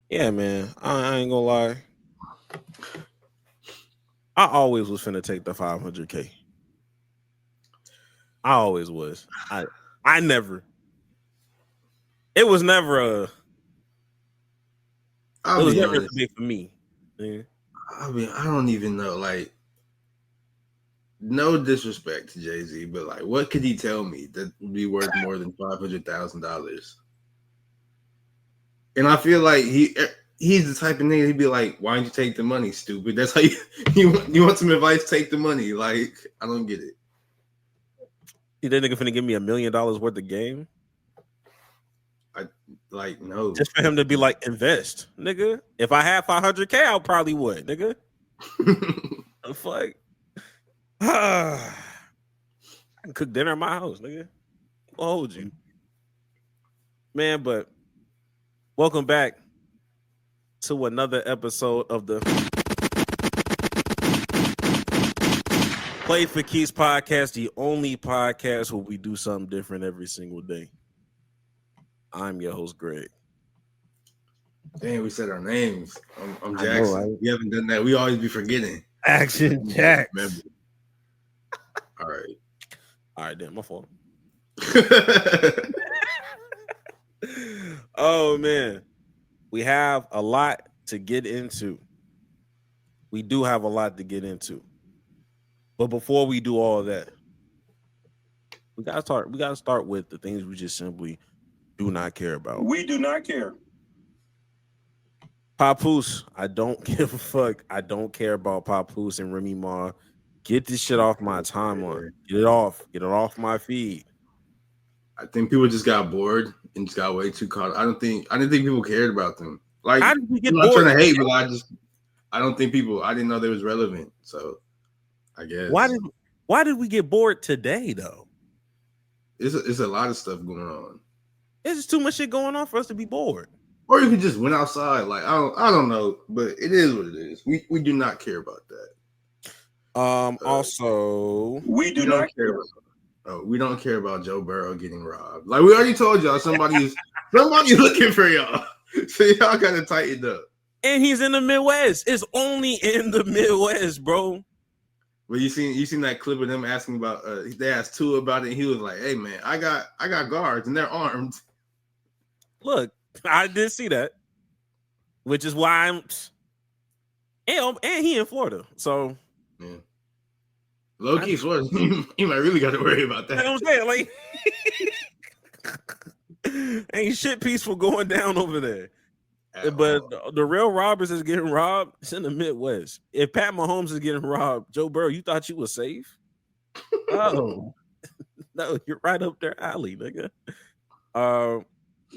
Yeah, man. I ain't gonna lie. I always was finna take the 500K. I always was. I never. It was never a. It I'll was be never honest. big for me. Yeah. I don't even know. Like, no disrespect to Jay-Z, but like, what could he tell me that would be worth more than $500,000? And I feel like he's the type of nigga he'd be like, "Why don't you take the money, stupid?" That's how you want some advice. Take the money. Like, I don't get it. That nigga finna give me $1 million worth of game I like no. just for him to be like invest, nigga. If I had 500K, I probably would, nigga. The fuck. I can cook dinner at my house, nigga. I'll hold you, man. But welcome back to another episode of the Play for Keys podcast, the only podcast where we do something different every single day. I'm your host, Greg. Damn, we said our names. I'm I know, Jackson. right? We haven't done that. We always be forgetting. Action Jack. All right. All right, damn, my fault. Oh man, we have a lot to get into. We do have a lot to get into. But before we do all that, we gotta start. We gotta start with the things we just simply do not care about. We do not care. Papoose, I don't give a fuck. I don't care about Papoose and Remy Ma. Get this shit off my timeline. Get it off. Get it off my feed. I think people just got bored and just got way too caught. I didn't think people cared about them. Like, How did we get I'm not bored? trying to hate, but I don't think people. I didn't know they was relevant. So, I guess Why did we get bored today though? it's a lot of stuff going on. There's just too much shit going on for us to be bored. Or you could just went outside. Like, I don't know, but it is what it is. We do not care about that. Also, we do not care. We don't care about Joe Burrow getting robbed. Like we already told y'all, somebody's looking for y'all. So y'all gotta tighten up. And he's in the Midwest. It's only in the Midwest, bro. But you seen that clip of them asking about they asked Tua about it, and he was like, "Hey man, I got guards and they're armed." Look, I did see that, which is why I'm and he in Florida. So yeah. Low key Florida, you might really got to worry about that. You know what I'm saying? Like ain't shit peaceful going down over there. But the real robbers is getting robbed. It's in the Midwest. If Pat Mahomes is getting robbed, Joe Burrow, you thought you was safe? Oh, no, you're right up their alley, nigga.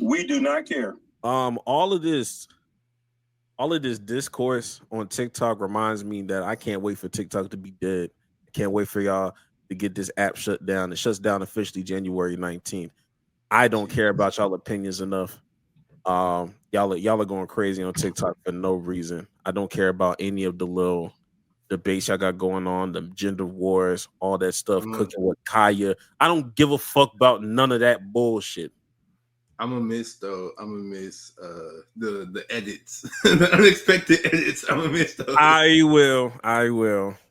We do not care. All of this discourse on TikTok reminds me that I can't wait for TikTok to be dead. I can't wait for y'all to get this app shut down. It shuts down officially January 19th. I don't care about y'all opinions enough. Y'all are going crazy on TikTok for no reason. I don't care about any of the little debates y'all got going on, the gender wars, all that stuff, cooking with Kaya. I don't give a fuck about none of that bullshit. I'm gonna miss the edits, the unexpected edits. I'm gonna miss those. I will.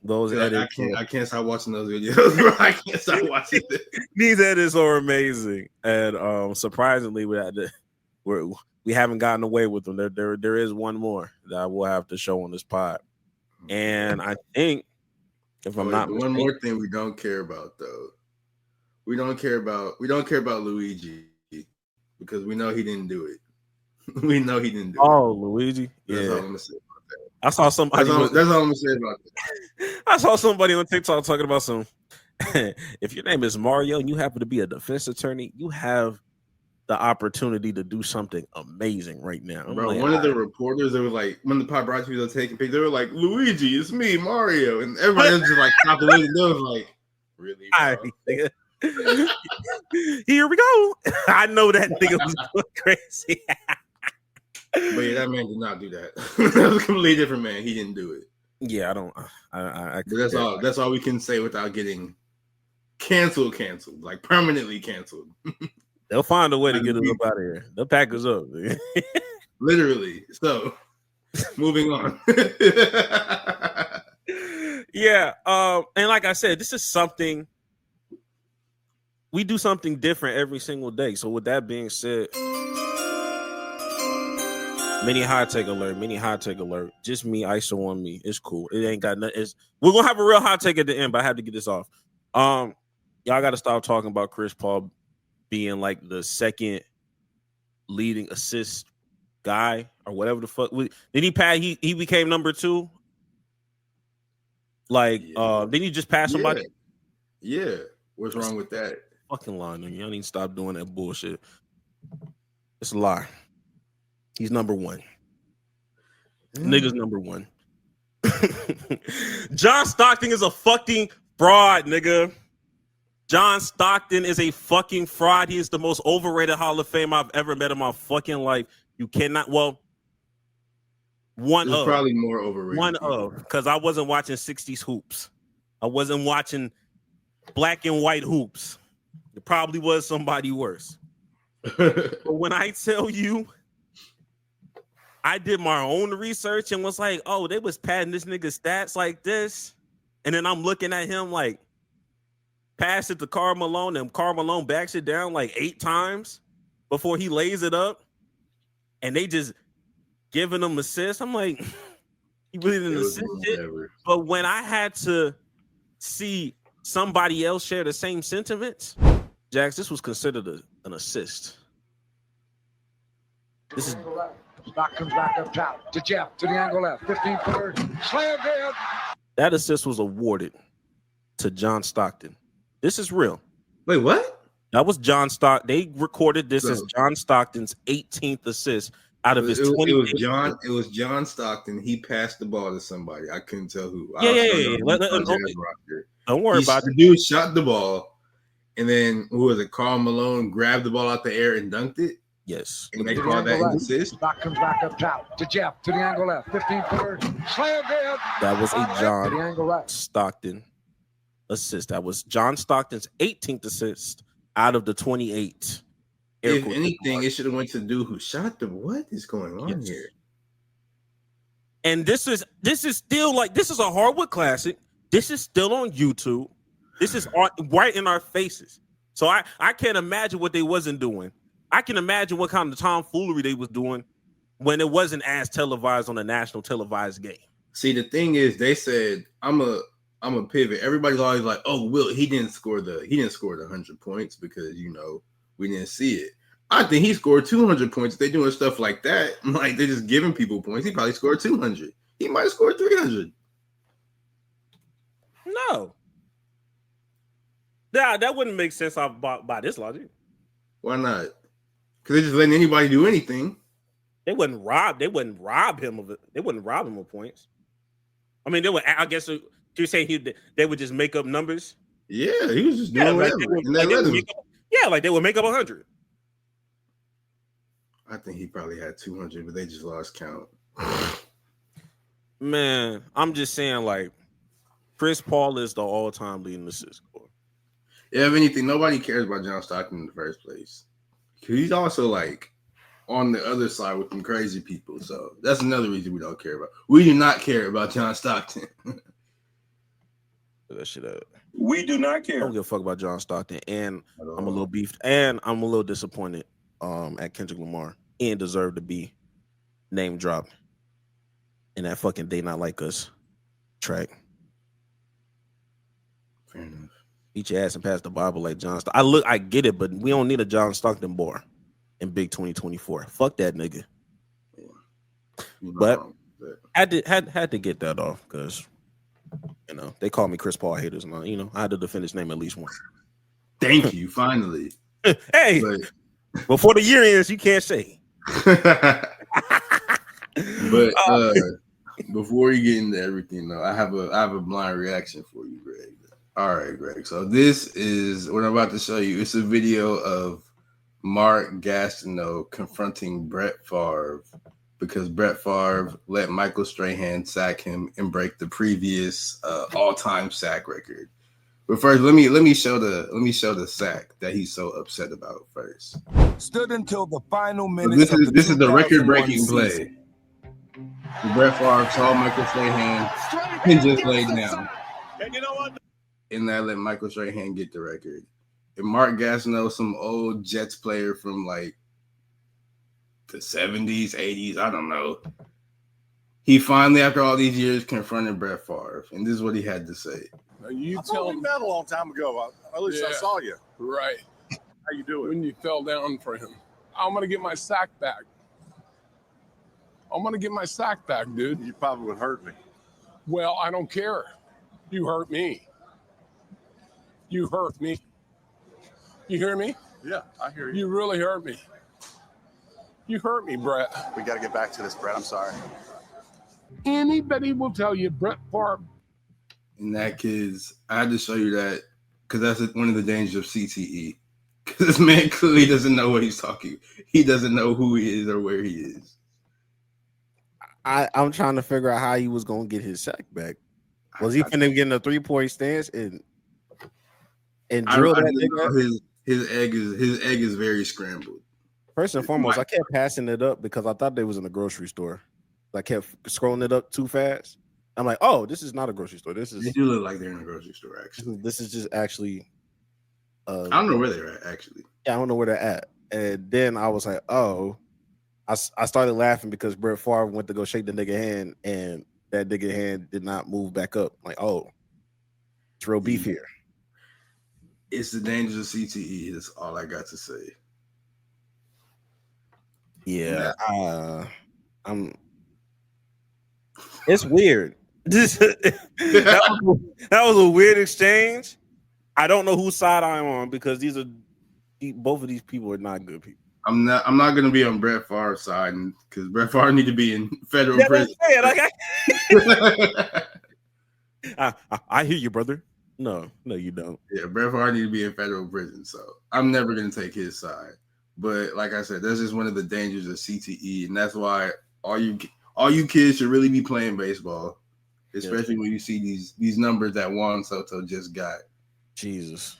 Those edits. I can't stop watching those videos, bro. I can't stop watching them. These edits are amazing, and surprisingly, we haven't gotten away with them. There is one more that I will have to show on this pod, and I think if I'm not one more thing we don't care about though, we don't care about Luigi because we know he didn't do it. We know he didn't do it. Oh, Luigi, that's all I'm gonna say about that. I saw somebody. That's all I'm gonna say about that. I saw somebody on TikTok talking about some. If your name is Mario and you happen to be a defense attorney, you have the opportunity to do something amazing right now. Bro, one of the reporters, they were like, when the paparazzi was taking pictures, they were like, "Luigi, it's me, Mario," and everybody was just like, stopped and looked. They was like, "Really?" Here we go. I know that nigga was going crazy. But yeah, that man did not do that. That was a completely different man. He didn't do it. Yeah, I don't. But that's all. That's all we can say without getting canceled, like permanently canceled. They'll find a way to get us up out of here. They'll pack us up. Literally. So, moving on. Yeah. And like I said, this is something we do something different every single day. So with that being said, mini hot take alert. Just me, ISO on me. It's cool. It ain't got nothing. We're gonna have a real hot take at the end, but I have to get this off. Y'all gotta stop talking about Chris Paul being like the second leading assist guy or whatever the fuck. Did he pass? He became number 2. Like, didn't he just pass somebody? Yeah. What's wrong with that? Fucking lying. Y'all need to stop doing that bullshit. It's a lie. He's number 1. Nigga's number 1. John Stockton is a fucking fraud, nigga. John Stockton is a fucking fraud. He is the most overrated Hall of Fame I've ever met in my fucking life. You cannot. Well, probably more overrated. Because I wasn't watching 60s hoops. I wasn't watching black and white hoops. It probably was somebody worse. But when I tell you, I did my own research and was like, oh, they was padding this nigga's stats like this. And then I'm looking at him like, pass it to Karl Malone, and Karl Malone backs it down like 8 times before he lays it up. And they just giving him assists. I'm like, he really didn't assist it. But when I had to see somebody else share the same sentiments, Jax, this was considered an assist. This is Stock comes back up top to Jeff to the angle left, 15-footer, slammed in. That assist was awarded to John Stockton. This is real. Wait, what? That was John Stockton. They recorded this as John Stockton's 18th assist out of his 20. It was John Stockton. He passed the ball to somebody. I couldn't tell who. Yeah. Don't worry about it. The dude shot the ball, and then who was it? Karl Malone grabbed the ball out the air and dunked it. Yes. And they call that an assist. Stock comes back up top to Jeff to the angle left, 15-footer, slammed in. That was a John Stockton assist. That was John Stockton's 18th assist out of the 28. If anything, it should have went to the dude who shot the. What is going on here? And this is still like, this is a hardwood classic. This is still on YouTube. This is right in our faces. So I can't imagine what they wasn't doing. I can imagine what kind of tomfoolery they was doing when it wasn't as televised on a national televised game. See, the thing is, they said, I'm a pivot. Everybody's always like, oh, Will, he didn't score the 100 points because, we didn't see it. I think he scored 200 points. They're doing stuff like that. Like, they're just giving people points. He probably scored 200. He might have scored 300. No. That wouldn't make sense by this logic. Why not? Because they're just letting anybody do anything. They wouldn't rob him of it. They wouldn't rob him of points. I mean, I guess you're saying they would just make up numbers. Yeah, he was just doing whatever. They would make up 100. I think he probably had 200, but they just lost count. Man, I'm just saying, like, Chris Paul is the all-time leading assist scorer. Yeah, if anything, nobody cares about John Stockton in the first place. He's also, like, on the other side with some crazy people. So that's another reason we don't care about. We do not care about John Stockton. That shit up. We do not care. I don't give a fuck about John Stockton, and I'm a little beefed, and I'm a little disappointed at Kendrick Lamar. He didn't deserve to be name dropped in that fucking They Not Like Us track. Fair enough. Eat your ass and pass the Bible like John Stockton. I get it, but we don't need a John Stockton bar in Big 2024. Fuck that nigga. Yeah. But had to get that off because they call me Chris Paul haters, and I had to defend his name at least once. Thank you, finally. Hey, before the year ends, you can't say. But before you get into everything, though, I have a blind reaction for you, Greg. All right, Greg. So this is what I'm about to show you. It's a video of Mark Gastineau confronting Brett Favre because Brett Favre let Michael Strahan sack him and break the previous all-time sack record. But first, let me show the sack that he's so upset about first. Stood until the final So minutes this is the 2001 record-breaking season. play. Brett Favre saw Michael Strahan and just laid down. And you know what? And that let Michael Strahan get the record. And Mark Gastineau, some old Jets player from like the 70s, 80s, I don't know. He finally, after all these years, confronted Brett Favre. And this is what he had to say. You I tell thought we me, met a long time ago. At least I Yeah. saw you. right, How you doing? when you fell down for him. I'm going to get my sack back. I'm going to get my sack back, dude. You probably would hurt me. Well, I don't care. You hurt me. You hurt me. You hear me? Yeah, I hear you. You really hurt me. You hurt me, Brett. We got to get back to this, Brett. I'm sorry. Anybody will tell you Brett Favre. And that kid's, I had to show you that because that's one of the dangers of CTE. Because this man clearly doesn't know what he's talking. He doesn't know who he is or where he is. I'm trying to figure out how he was gonna get his sack back. Was he finna get in a 3-point stance and drill that nigga? His egg is very scrambled. First and foremost, I kept passing it up because I thought they was in a grocery store. I kept scrolling it up too fast. I'm like, oh, this is not a grocery store. This is They do look like they're in a grocery store, actually. this is just actually. I don't know where they're at, actually. Yeah, I don't know where they're at. And then I was like, oh, I started laughing because Brett Favre went to go shake the nigga hand, and that nigga hand did not move back up. Like, oh, it's real beef here. It's the dangers of CTE. That's all I got to say. Yeah, it's weird. that was a weird exchange. I don't know whose side I'm on because both of these people are not good people. I'm not gonna be on Brett Favre's side because Brett Favre need to be in federal prison. I hear you, brother. No, you don't. Yeah, Brett Favre need to be in federal prison. So I'm never gonna take his side. But like I said, that's just one of the dangers of CTE, and that's why all you kids should really be playing baseball, especially when you see these numbers that Juan Soto just got. Jesus.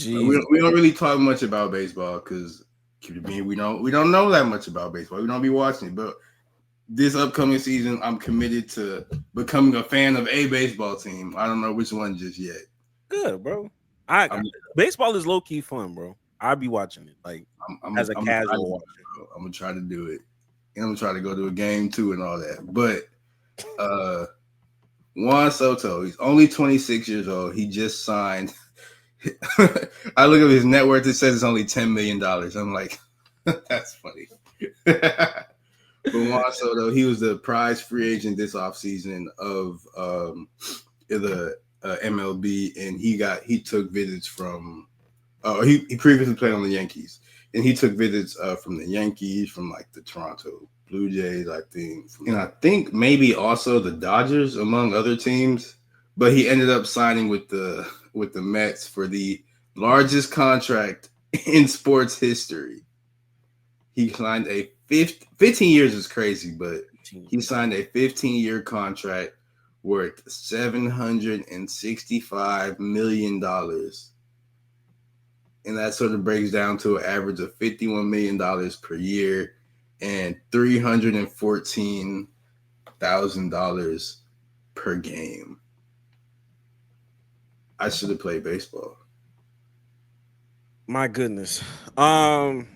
We don't really talk much about baseball because we don't know that much about baseball. We don't be watching it, but this upcoming season, I'm committed to becoming a fan of a baseball team. I don't know which one just yet. Good, bro. Baseball is low key fun, bro. I'll be watching it like as a casual watcher. I'm gonna try to do it, and I'm gonna try to go to a game too and all that. But Juan Soto, he's only 26 years old. He just signed. I look at his net worth. It says it's only $10 million. I'm like, that's funny. But Juan Soto, he was the prize free agent this offseason of the MLB, and he took visits from. He previously played on the Yankees, and he took visits from the Yankees, from like the Toronto Blue Jays, I think maybe also the Dodgers, among other teams. But he ended up signing with the Mets for the largest contract in sports history. He signed a 15 years is crazy, but he signed a 15-year contract worth $765 million. And that sort of breaks down to an average of $51 million per year and $314,000 per game. I should have played baseball. My goodness. When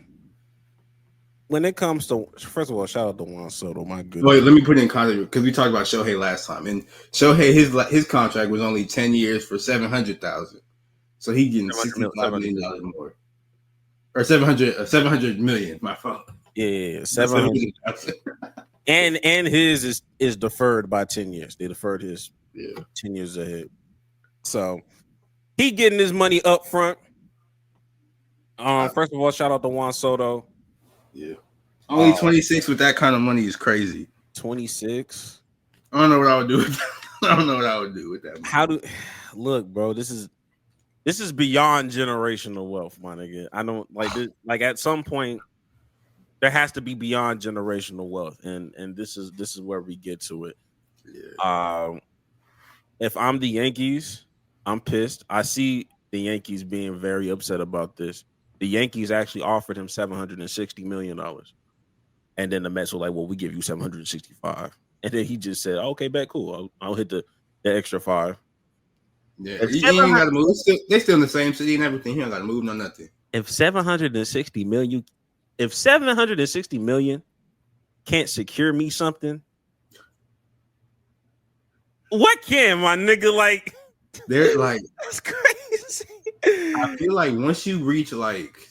it comes to, first of all, shout out to Juan Soto. My goodness. Wait, let me put it in context because we talked about Shohei last time, and Shohei his contract was only 10 years for $700,000, so he getting $65 million more, or 700 million. My fault. Yeah, 700. and his is deferred by 10 years. They deferred his 10 years ahead. So he getting his money up front. First of all, shout out to Juan Soto. Yeah. Only 26 with that kind of money is crazy. 26. I don't know what I would do with that. I don't know what I would do with that money. Look, bro, this is beyond generational wealth, my nigga. I don't like this. Like at some point, there has to be beyond generational wealth, and this is where we get to it. Yeah. If I'm the Yankees, I'm pissed. I see the Yankees being very upset about this. The Yankees actually offered him $760 million. And then the Mets were like, well, we give you 765. And then he just said, okay, bet, cool. I'll hit the extra 5. Yeah, he ain't got to move. They still in the same city and everything. He ain't got to move, no nothing. If 760 million can't secure me something, what can, my nigga? Like, they're like, that's crazy. I feel like once you reach like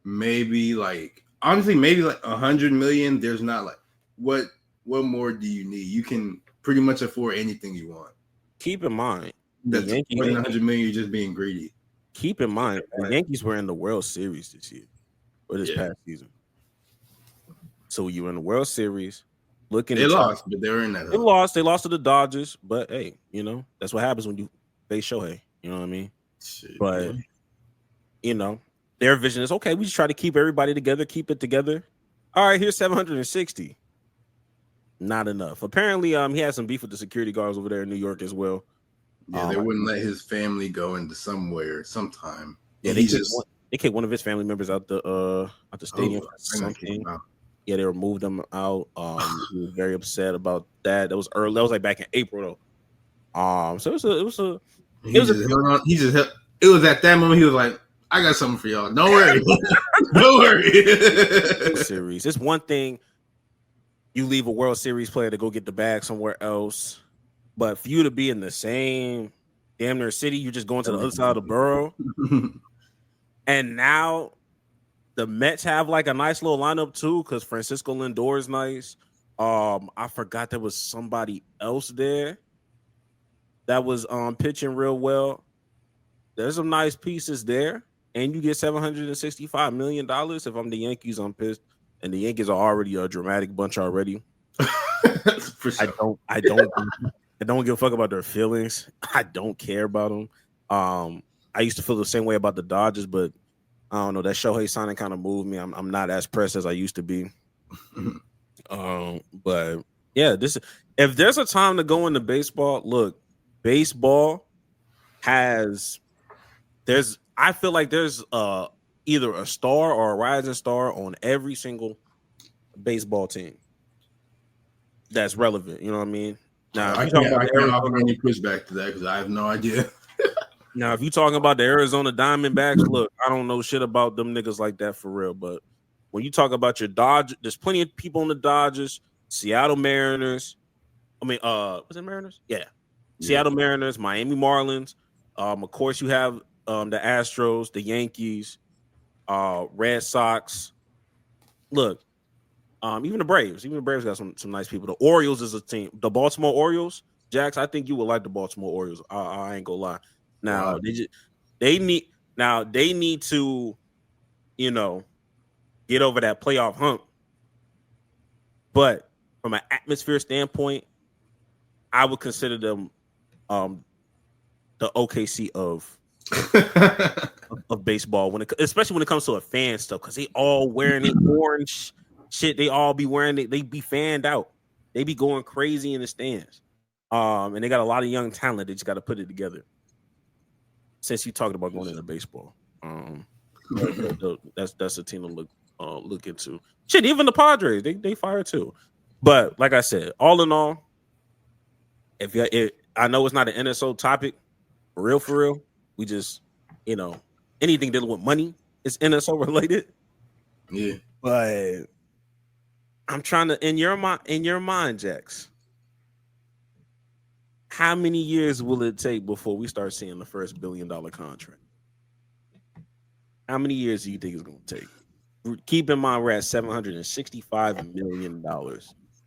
maybe like honestly maybe like 100 million, there's not like what more do you need? You can pretty much afford anything you want. Keep in mind, that's more than 100 million. You're just being greedy. Keep in mind, the Yankees were in the World Series this year or this past season. So you were in the World Series. They lost, but they were in that. They lost. They lost to the Dodgers, but hey, you know that's what happens when you face Shohei. You know what I mean? Shit, but you know their vision is okay. We just try to keep everybody together, keep it together. All right, here's 760. Not enough. Apparently, he had some beef with the security guards over there in New York as well. Yeah, they wouldn't let his family go into somewhere sometime. Yeah, they kicked one of his family members out the stadium for something. Yeah, they removed him out. He was very upset about that. That was early. That was like back in April though. So it was at that moment he was like, I got something for y'all. Don't worry. Don't worry. Series. It's one thing you leave a World Series player to go get the bag somewhere else. But for you to be in the same damn near city, you're just going to the other side of the borough. And now the Mets have like a nice little lineup too, because Francisco Lindor is nice. I forgot there was somebody else there that was pitching real well. There's some nice pieces there, and you get $765 million. If I'm the Yankees, I'm pissed. And the Yankees are already a dramatic bunch already. For sure. I don't give a fuck about their feelings. I don't care about them. I used to feel the same way about the Dodgers, but I don't know. That Shohei signing kind of moved me. I'm not as pressed as I used to be. But yeah, if there's a time to go into baseball, look, baseball I feel like there's either a star or a rising star on every single baseball team that's relevant. You know what I mean? Now, I can't offer any pushback to that because I have no idea. Now, if you're talking about the Arizona Diamondbacks, look, I don't know shit about them niggas like that for real. But when you talk about your Dodgers, there's plenty of people in the Dodgers, Seattle Mariners. Was it Mariners? Yeah. Seattle Mariners, Miami Marlins. Of course, you have the Astros, the Yankees, Red Sox. Look, even the Braves. Even the Braves got some nice people. The Orioles is a team. The Baltimore Orioles, Jax, I think you would like the Baltimore Orioles. I ain't gonna lie. Now they need to, you know, get over that playoff hump. But from an atmosphere standpoint, I would consider them the OKC of baseball especially when it comes to a fan stuff, because they all wearing the orange shit. They all be wearing it. They be fanned out. They be going crazy in the stands. And they got a lot of young talent. They just got to put it together. Since you talked about going into baseball, that's a team to look into. Shit, even the Padres, they fire too. But like I said, all in all, I know it's not an NSO topic, for real, we just, anything dealing with money is NSO related. Yeah, but I'm trying to in your mind, Jax. How many years will it take before we start seeing the first $1 billion contract? How many years do you think it's going to take? Keep in mind, we're at $765 million.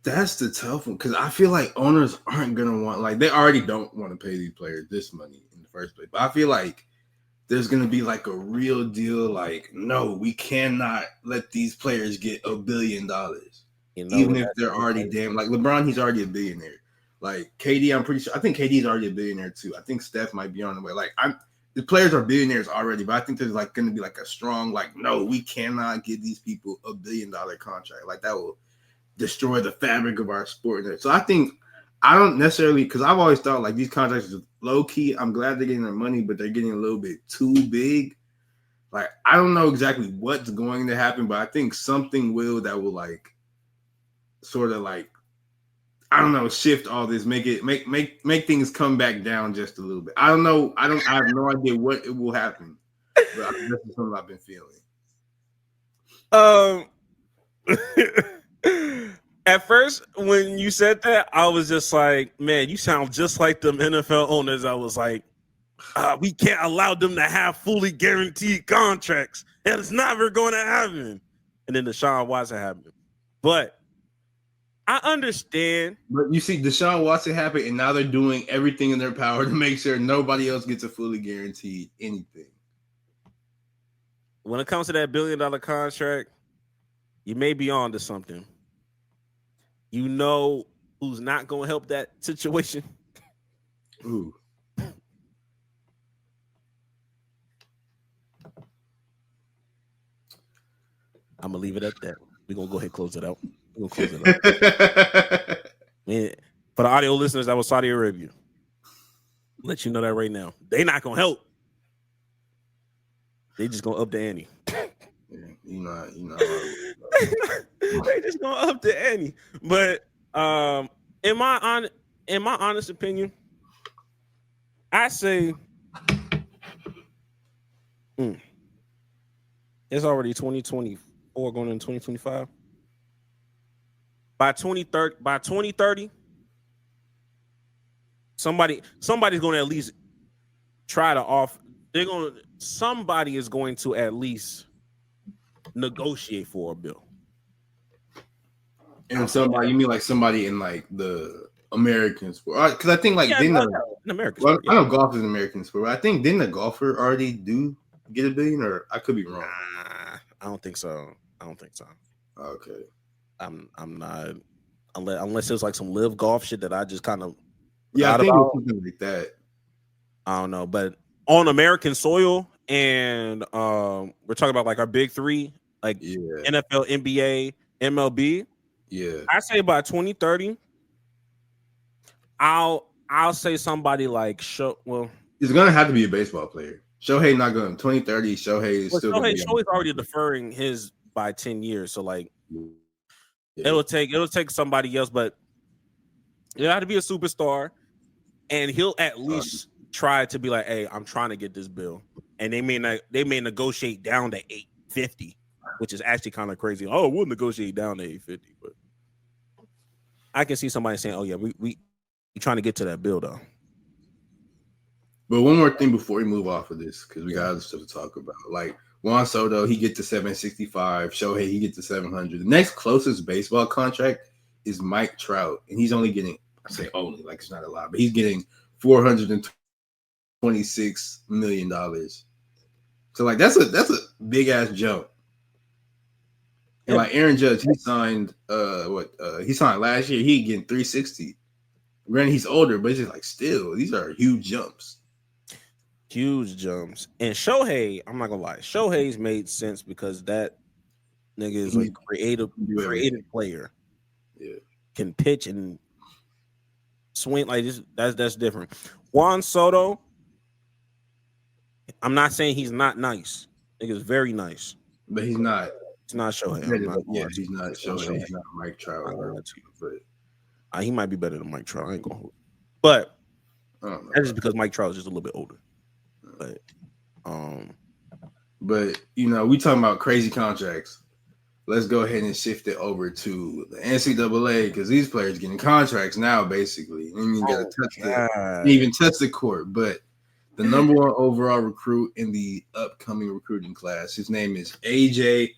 That's the tough one, because I feel like owners aren't going to want, like, they already don't want to pay these players this money in the first place. But I feel like there's going to be like a real deal, like, no, we cannot let these players get $1 billion. Even if they're already damn, like LeBron, he's already a billionaire. Like KD, I'm pretty sure. I think KD is already a billionaire too. I think Steph might be on the way. Like the players are billionaires already, but I think there's like going to be like a strong, like, no, we cannot give these people $1 billion contract. Like that will destroy the fabric of our sport. So I think I don't necessarily, because I've always thought like these contracts are low key. I'm glad they're getting their money, but they're getting a little bit too big. Like, I don't know exactly what's going to happen, but I think something that will like sort of like, I don't know, shift all this, make things come back down just a little bit. I don't know. I have no idea what it will happen, but that's something I've been feeling. At first, when you said that, I was just like, man, you sound just like them NFL owners. I was like, we can't allow them to have fully guaranteed contracts. And it's never going to happen. And then Deshaun Watson happened. But I understand. But you see, Deshaun Watson happened, and now they're doing everything in their power to make sure nobody else gets a fully guaranteed anything. When it comes to that $1 billion contract, you may be on to something. You know who's not going to help that situation? Ooh. I'm going to leave it at that. We're going to go ahead and close it out. We're going to close it out. Man, for the audio listeners, that was Saudi Arabia. Let you know that right now. They not going to help. They just going to up the ante. Yeah, you know. They just going to up the ante. But in my honest opinion, I say it's already 2024 going into 2025. By 2030, somebody's going to at least try to offer. Somebody is going to at least negotiate for a bill. And somebody, you mean like somebody in like the American sport? Because I think like in American sport, I know golf is an American sport. But I think didn't a golfer already get $1 billion, or I could be wrong. Nah, I don't think so. Okay. I'm not unless it was like some live golf shit that I just kind of I think it's something like that. I don't know, but on American soil, and we're talking about like our big three, like NFL, NBA, MLB. Yeah, I say by 2030, I'll say somebody like it's gonna have to be a baseball player. Shohei not going 2030. Shohei is still. Shohei's already deferring his by 10 years, so like it'll take somebody else, but it had to be a superstar, and he'll at least try to be like, hey, I'm trying to get this bill, and they may negotiate down to 850, which is actually kind of crazy. Oh, we'll negotiate down to 850, but I can see somebody saying, oh yeah, we trying to get to that bill though. But one more thing before we move off of this, because we got other stuff to talk about. Like Juan Soto, he gets to 765. Shohei, he gets to 700. The next closest baseball contract is Mike Trout, and he's only getting, I say only, like it's not a lot, but he's getting $426 million. So like that's a big ass jump. And like Aaron Judge, he signed he signed last year. He getting 360. Granted, he's older, but it's just like still, these are huge jumps. Huge jumps. And Shohei, I'm not gonna lie, Shohei's made sense because that nigga is like creative player. Yeah. Can pitch and swing like this. That's different. Juan Soto, I'm not saying he's not nice. Nigga's very nice. But he's not. It's not Shohei. He's not Shohei. He's not Mike Trout. But he might be better than Mike Trout. I ain't gonna hold. But that's just because Mike Trout is just a little bit older. But you know, we talking about crazy contracts. Let's go ahead and shift it over to the NCAA because these players getting contracts now, basically. And you got to even touch the court. But the number one overall recruit in the upcoming recruiting class, his name is AJ.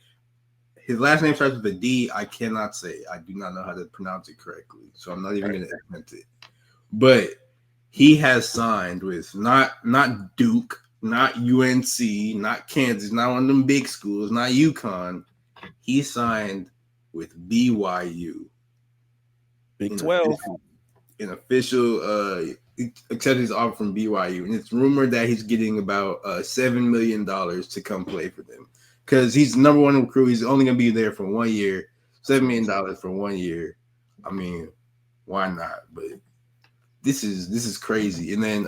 His last name starts with a D. I cannot say. I do not know how to pronounce it correctly, so I'm not even going to attempt it. But he has signed with not Duke, not UNC, not Kansas, not one of them big schools, not UConn. He signed with BYU. Big 12. An official accepted his offer from BYU. And it's rumored that he's getting about $7 million to come play for them. Because he's the number one recruit. He's only going to be there for 1 year. $7 million for 1 year. I mean, why not? But this is crazy. And then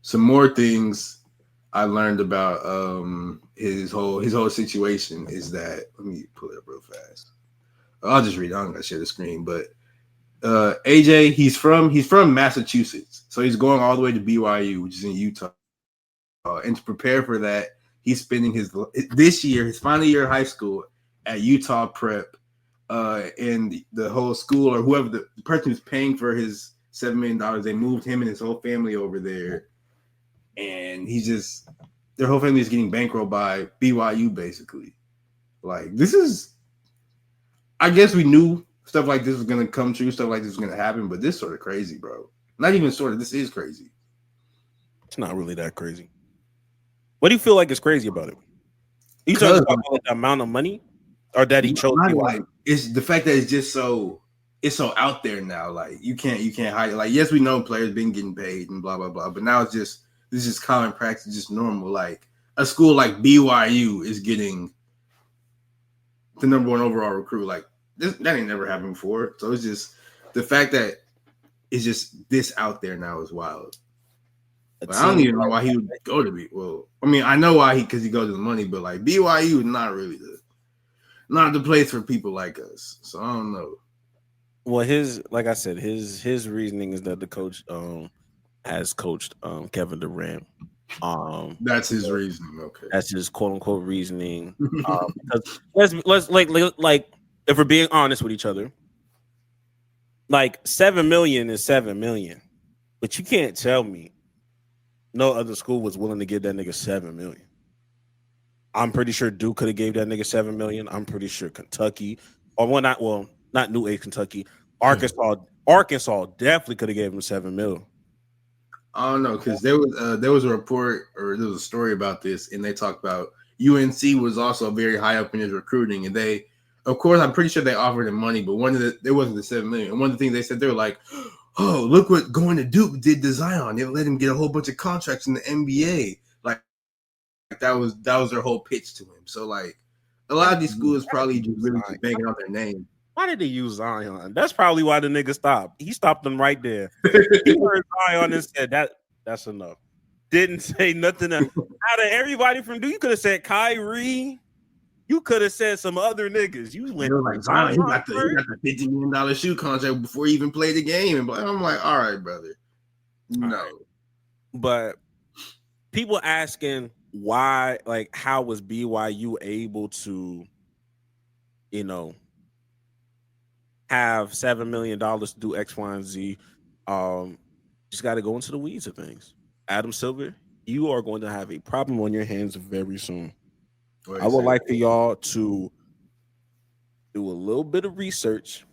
some more things I learned about his whole situation is that, let me pull it up real fast. I'll just read it. I'm gonna share the screen, but AJ, he's from Massachusetts, so he's going all the way to BYU, which is in Utah. And to prepare for that, he's spending his final year of high school at Utah Prep, and the whole school, or whoever the person who's paying for his $7 million, they moved him and his whole family over there, and their whole family is getting bankrolled by BYU, basically. Like, this is, I guess we knew stuff like this was gonna come true, stuff like this was gonna happen, but this is sort of crazy, bro. Not even sort of, this is crazy. It's not really that crazy. What do you feel like is crazy about it? You talking about the amount of money, or that he chose? Like, it's the fact that it's just so out there now. Like, you can't hide it. Like, yes, we know players been getting paid and blah blah blah, but now this is common practice, just normal. Like, a school like BYU is getting the number 1 overall recruit. Like, that ain't never happened before. So it's just the fact that it's just this out there now is wild. But I don't even know why he would go to be. Well, I mean, I know why because he goes to the money, but like, BYU is not really not the place for people like us. So I don't know. Well, like I said, his reasoning is that the coach has coached Kevin Durant. That's his reasoning. Okay, that's his quote unquote reasoning. Because let's like if we're being honest with each other, like $7 million is $7 million, but you can't tell me no other school was willing to give that nigga $7 million. I'm pretty sure Duke could have gave that nigga $7 million. I'm pretty sure Kentucky, or not New Age Kentucky, Arkansas definitely could have gave him $7 million. I don't know, because there was a report, or there was a story about this, and they talked about UNC was also very high up in his recruiting, and they, of course, I'm pretty sure they offered him money, but there wasn't the $7 million. And one of the things they said, they were like, oh, look what going to Duke did to Zion. They let him get a whole bunch of contracts in the NBA. Like that was their whole pitch to him. So like, a lot of these schools probably just really just banking on their name. Why did they use Zion? That's probably why the nigga stopped. He stopped them right there. He heard Zion and said that's enough. Didn't say nothing out of everybody from Duke. You could have said Kyrie. You could have said some other niggas. You went like Zion. He got the $50 million shoe contract before he even played the game. And I'm like, all right, brother. No. Right. But people asking why, like, how was BYU able to, have $7 million to do X, Y, and Z? Just got to go into the weeds of things. Adam Silver, you are going to have a problem on your hands very soon. I would like for y'all to do a little bit of research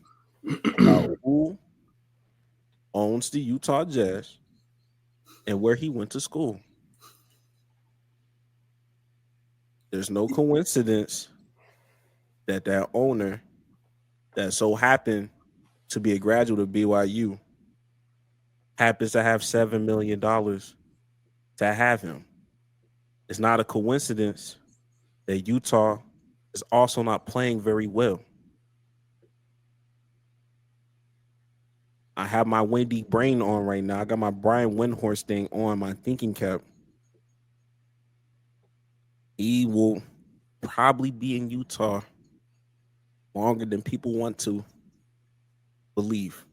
about who owns the Utah Jazz and where he went to school. There's no coincidence that owner that so happened to be a graduate of BYU happens to have $7 million to have him. It's not a coincidence that Utah is also not playing very well. I have my windy brain on right now. I got my Brian Windhorst thing on, my thinking cap. He will probably be in Utah longer than people want to believe.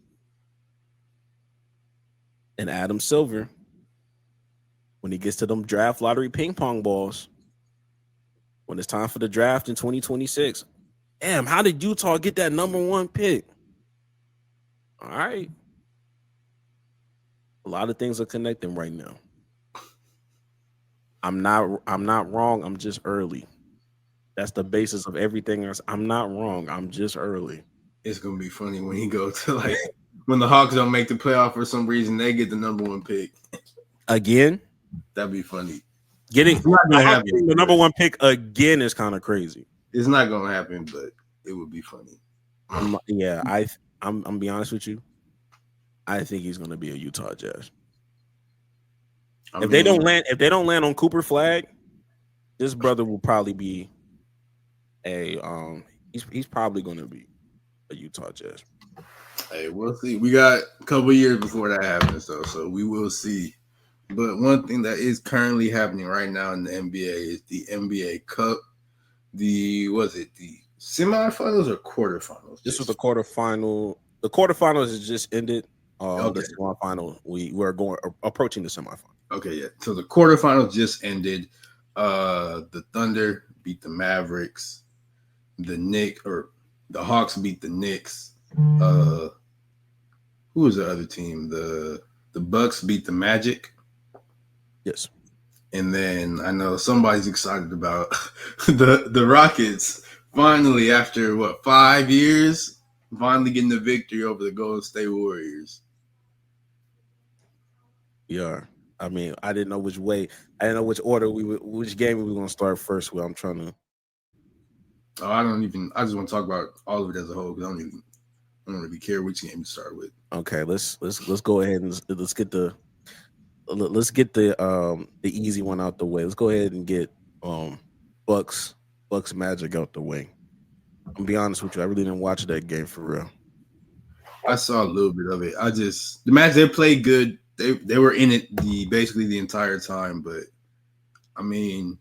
And Adam Silver, when he gets to them draft lottery ping pong balls, when it's time for the draft in 2026, damn, how did Utah get that number 1 pick? All right. A lot of things are connecting right now. I'm not wrong. I'm just early. That's the basis of everything else. I'm not wrong. I'm just early. It's gonna be funny when he goes to like when the Hawks don't make the playoff for some reason, they get the number 1 pick again. That'd be funny. Getting the number 1 pick again is kind of crazy. It's not gonna happen, but it would be funny. I'm gonna be honest with you. I think he's gonna be a Utah Jazz. If they don't land on Cooper Flag, this brother will probably be he's probably gonna be a Utah Jazz. Hey, we'll see. We got a couple years before that happens, though, so we will see. But one thing that is currently happening right now in the NBA is the NBA Cup. The semifinals or quarterfinals? This was the quarterfinal. The quarterfinals has just ended. Okay. The semifinal. We're approaching the semifinal. Okay, yeah. So the quarterfinals just ended. The Thunder beat the Mavericks. The Hawks beat the Knicks. Who was the other team? The Bucks beat the Magic. Yes. And then I know somebody's excited about the Rockets finally, after 5 years, finally getting the victory over the Golden State Warriors. Yeah. I mean, I didn't know which way. I didn't know which order which game we were going to start first with. I'm trying to. Oh, I just want to talk about all of it as a whole because I don't really care which game to start with. Okay, let's go ahead and let's get the easy one out the way. Let's go ahead and get Bucks Magic out the way. I'm gonna be honest with you, I really didn't watch that game for real. I saw a little bit of it. The match they played good. They were in it basically the entire time, but I mean,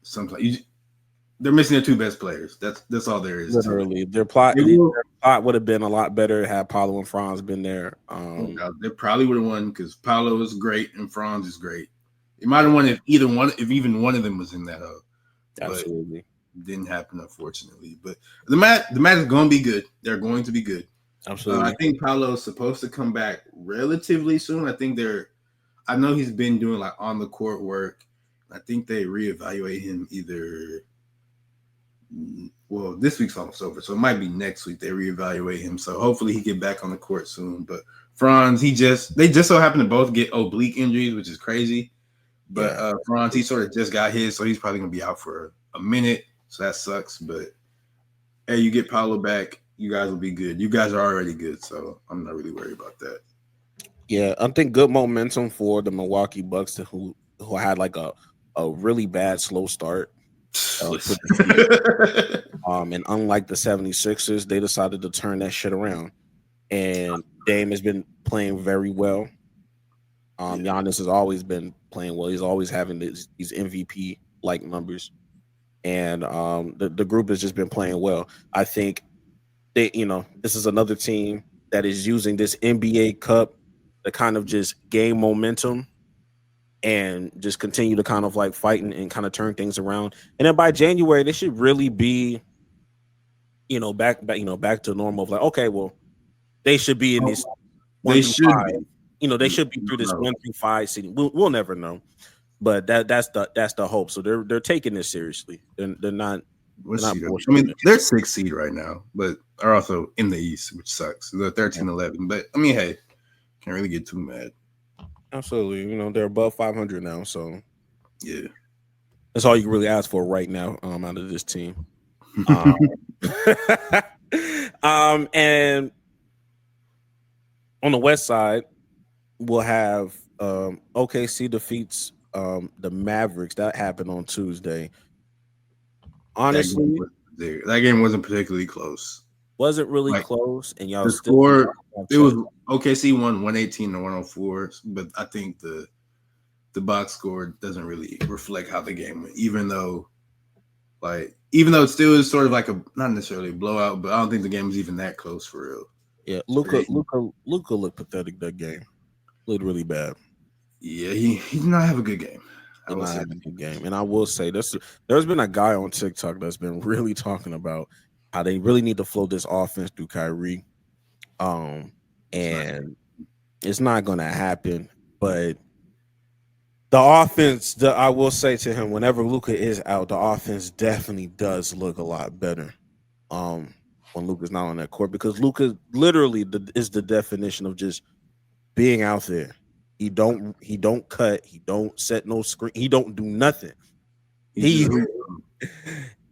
sometimes they're missing their two best players. That's all there is. Literally, their plot would have been a lot better had Paulo and Franz been there. They probably would have won because Paulo is great and Franz is great. It might have won if even one of them was in that hub. Absolutely, didn't happen unfortunately. But the match is going to be good. They're going to be good. Absolutely. I think Paulo is supposed to come back relatively soon. I know he's been doing like on the court work. I think they reevaluate him this week's almost over, so it might be next week they reevaluate him. So hopefully he get back on the court soon. But Franz, they just so happen to both get oblique injuries, which is crazy. But Franz, he sort of just got his, so he's probably gonna be out for a minute. So that sucks. But hey, you get Paulo back, you guys will be good. You guys are already good, so I'm not really worried about that. Yeah, I think good momentum for the Milwaukee Bucks who had like a really bad slow start. And unlike the 76ers, they decided to turn that shit around. And Dame has been playing very well. Giannis has always been playing well. He's always having these MVP like numbers. And the group has just been playing well. I think this is another team that is using this NBA Cup to kind of just gain momentum and just continue to kind of like fight and kind of turn things around. And then by January, they should really be, back to normal of like, okay, well, they should be in this. They should be. They should be through this 1 through 5 seeding. We'll never know, but that's the hope. So they're taking this seriously. They're not. I mean, they're 6th seed right now, but are also in the East, which sucks. They're 13-11. But I mean, hey, can't really get too mad. Absolutely, they're above 500 now, so yeah, that's all you can really ask for right now out of this team. And on the West side, we'll have OKC defeats the Mavericks. That happened on Tuesday. Honestly, that game wasn't particularly close. Wasn't really close, and y'all score. It was OKC won 118-104, but I think the box score doesn't really reflect how the game went. Even though it still is sort of like not necessarily a blowout, but I don't think the game was even that close for real. Yeah, Luka looked pathetic that game. Looked really bad. Yeah, he did not have a good game. Did not have a good game, and I will say there's been a guy on TikTok that's been really talking about how they really need to flow this offense through Kyrie. And it's not going to happen. But the offense, I will say to him, whenever Luka is out, the offense definitely does look a lot better when Luka's not on that court, because Luka literally is the definition of just being out there. He don't cut. He don't set no screen. He don't do nothing.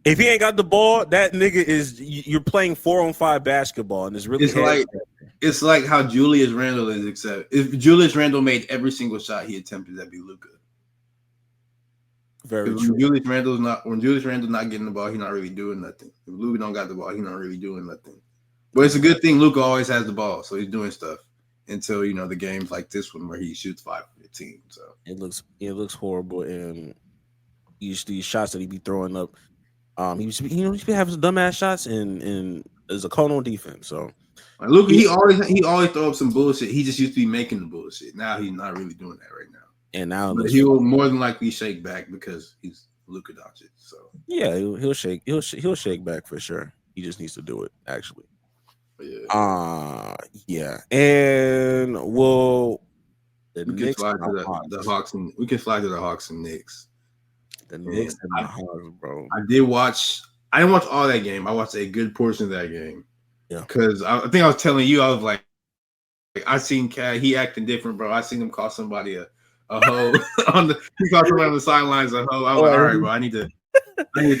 If he ain't got the ball, that nigga you're playing 4-on-5 basketball, and it's really it's like how Julius Randle is. Except if Julius Randle made every single shot he attempted, that'd be Luka. Very true. When Julius Randle's not getting the ball, he's not really doing nothing. If Luka don't got the ball, he's not really doing nothing. But it's a good thing Luka always has the ball, so he's doing stuff until the games like this one where he shoots 5 for the team. So it looks horrible, and these shots that he be throwing up, he used to be having some dumbass shots, and there's a cone on defense. So Luka, he always throw up some bullshit. He just used to be making the bullshit. Now he's not really doing that right now. And now he will more than likely shake back because he's Luka Doncic. So yeah, he'll shake back for sure. He just needs to do it actually. Yeah. And the Knicks slide to the Hawks, and we can slide to the Hawks and Knicks. The Knicks and the Hawks, bro. I didn't watch all that game. I watched a good portion of that game. Yeah, because I think I was telling you, I was like I seen Cat, he acting different, bro. I seen him call somebody a hoe he called somebody on the sidelines a hoe. I was like, all right, bro, I need to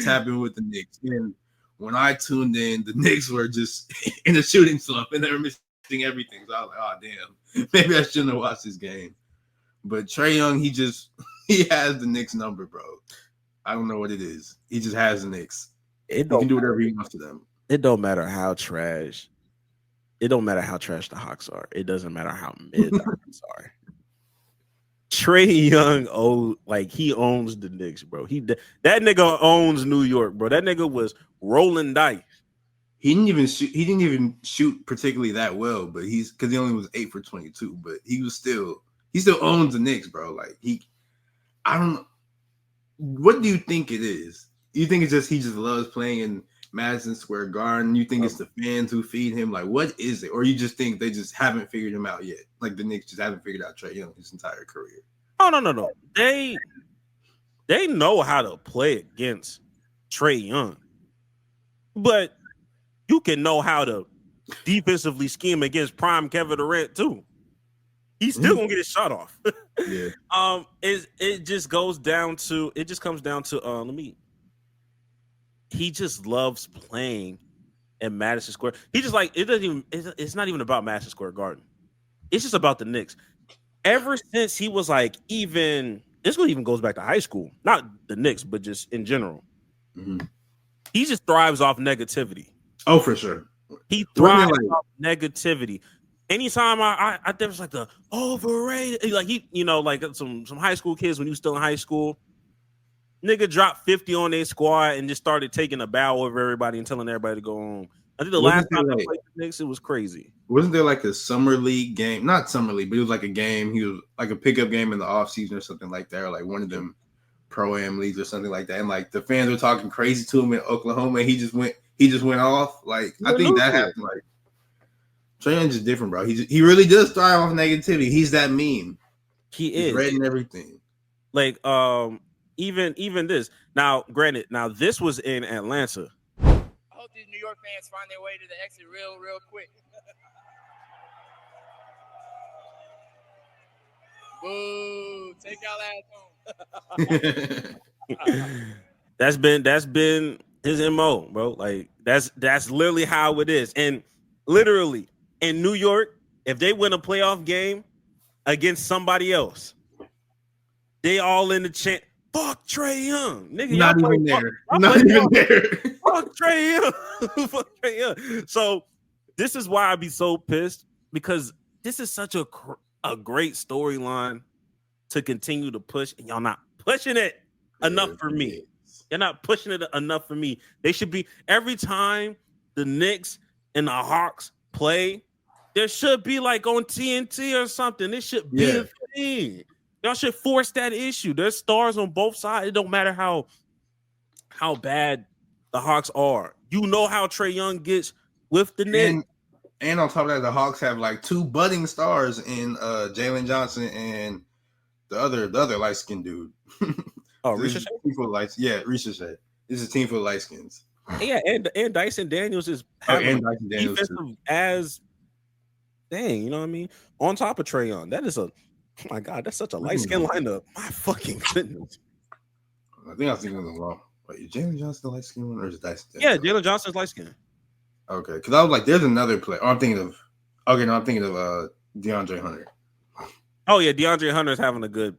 tap in with the Knicks. And when I tuned in, the Knicks were just in a shooting slump and they were missing everything. So I was like, oh damn, maybe I shouldn't have watched this game. But Trae Young, he has the Knicks number, bro. I don't know what it is. He just has the Knicks. He can do whatever he wants to them. It don't matter how trash. It don't matter how trash the Hawks are. It doesn't matter how mid the Hawks are. Trae Young, he owns the Knicks, bro. That nigga owns New York, bro. That nigga was rolling dice. He didn't even shoot particularly that well, but because he only was 8 for 22, but he still owns the Knicks, bro. I don't know. What do you think it is? You think it's just he just loves playing in Madison Square Garden? You think it's the fans who feed him? What is it? Or you just think they just haven't figured him out yet? Like the Knicks just haven't figured out Trae Young his entire career. Oh, no. They know how to play against Trae Young. But you can know how to defensively scheme against prime Kevin Durant too. He's still gonna get his shot off. Yeah. It just comes down to he just loves playing in Madison Square. He just it's not even about Madison Square Garden. It's just about the Knicks. Ever since he was this even goes back to high school, not the Knicks, but just in general. Mm-hmm. He just thrives off negativity. Oh, for sure. He thrives off negativity. Anytime there was the overrated, some high school kids when you were still in high school, nigga dropped 50 on their squad and just started taking a bow over everybody and telling everybody to go home. I think the last time they played the Knicks, it was crazy. Wasn't there a summer league game? Not summer league, but it was a game. He was a pickup game in the offseason or something like that, or one of them pro-am leagues or something like that. And the fans were talking crazy to him in Oklahoma, and he just went off. I think that happened. Trae Young's just different, bro. He really does thrive off negativity. He's that mean. He's red and everything. Even this. Now, granted, this was in Atlanta. I hope these New York fans find their way to the exit real quick. Boo! Take y'all ass home. That's been his MO, bro. That's literally how it is. And literally in New York, if they win a playoff game against somebody else, they all in the chant. Fuck Trae Young, nigga. Not even there. Not even there. Fuck Trae Young. Fuck Trae Young. So this is why I be so pissed, because this is such a great storyline to continue to push, and y'all not pushing it enough for me. You're not pushing it enough for me. They should be, every time the Knicks and the Hawks play, there should be on TNT or something. It should be a thing. Y'all should force that issue. There's stars on both sides. It don't matter how bad the Hawks are. You know how Trae Young gets with the Knicks. And on top of that, the Hawks have 2 budding stars in Jalen Johnson and the other light-skinned dude. Oh, Ricochet? Ricochet. This is a team full of light skins. Yeah, and Dyson Daniels is defensive as dang, you know what I mean? On top of Trae Young. That is oh my God, that's such a light-skinned lineup. My fucking goodness. I think I was thinking of the wrong. Wait, is Jalen Johnson the light-skinned one, or is it Dyson? Yeah, Jalen Johnson's light-skinned. Okay, because I was there's another player. I'm thinking of DeAndre Hunter. Oh yeah, DeAndre Hunter's having a good.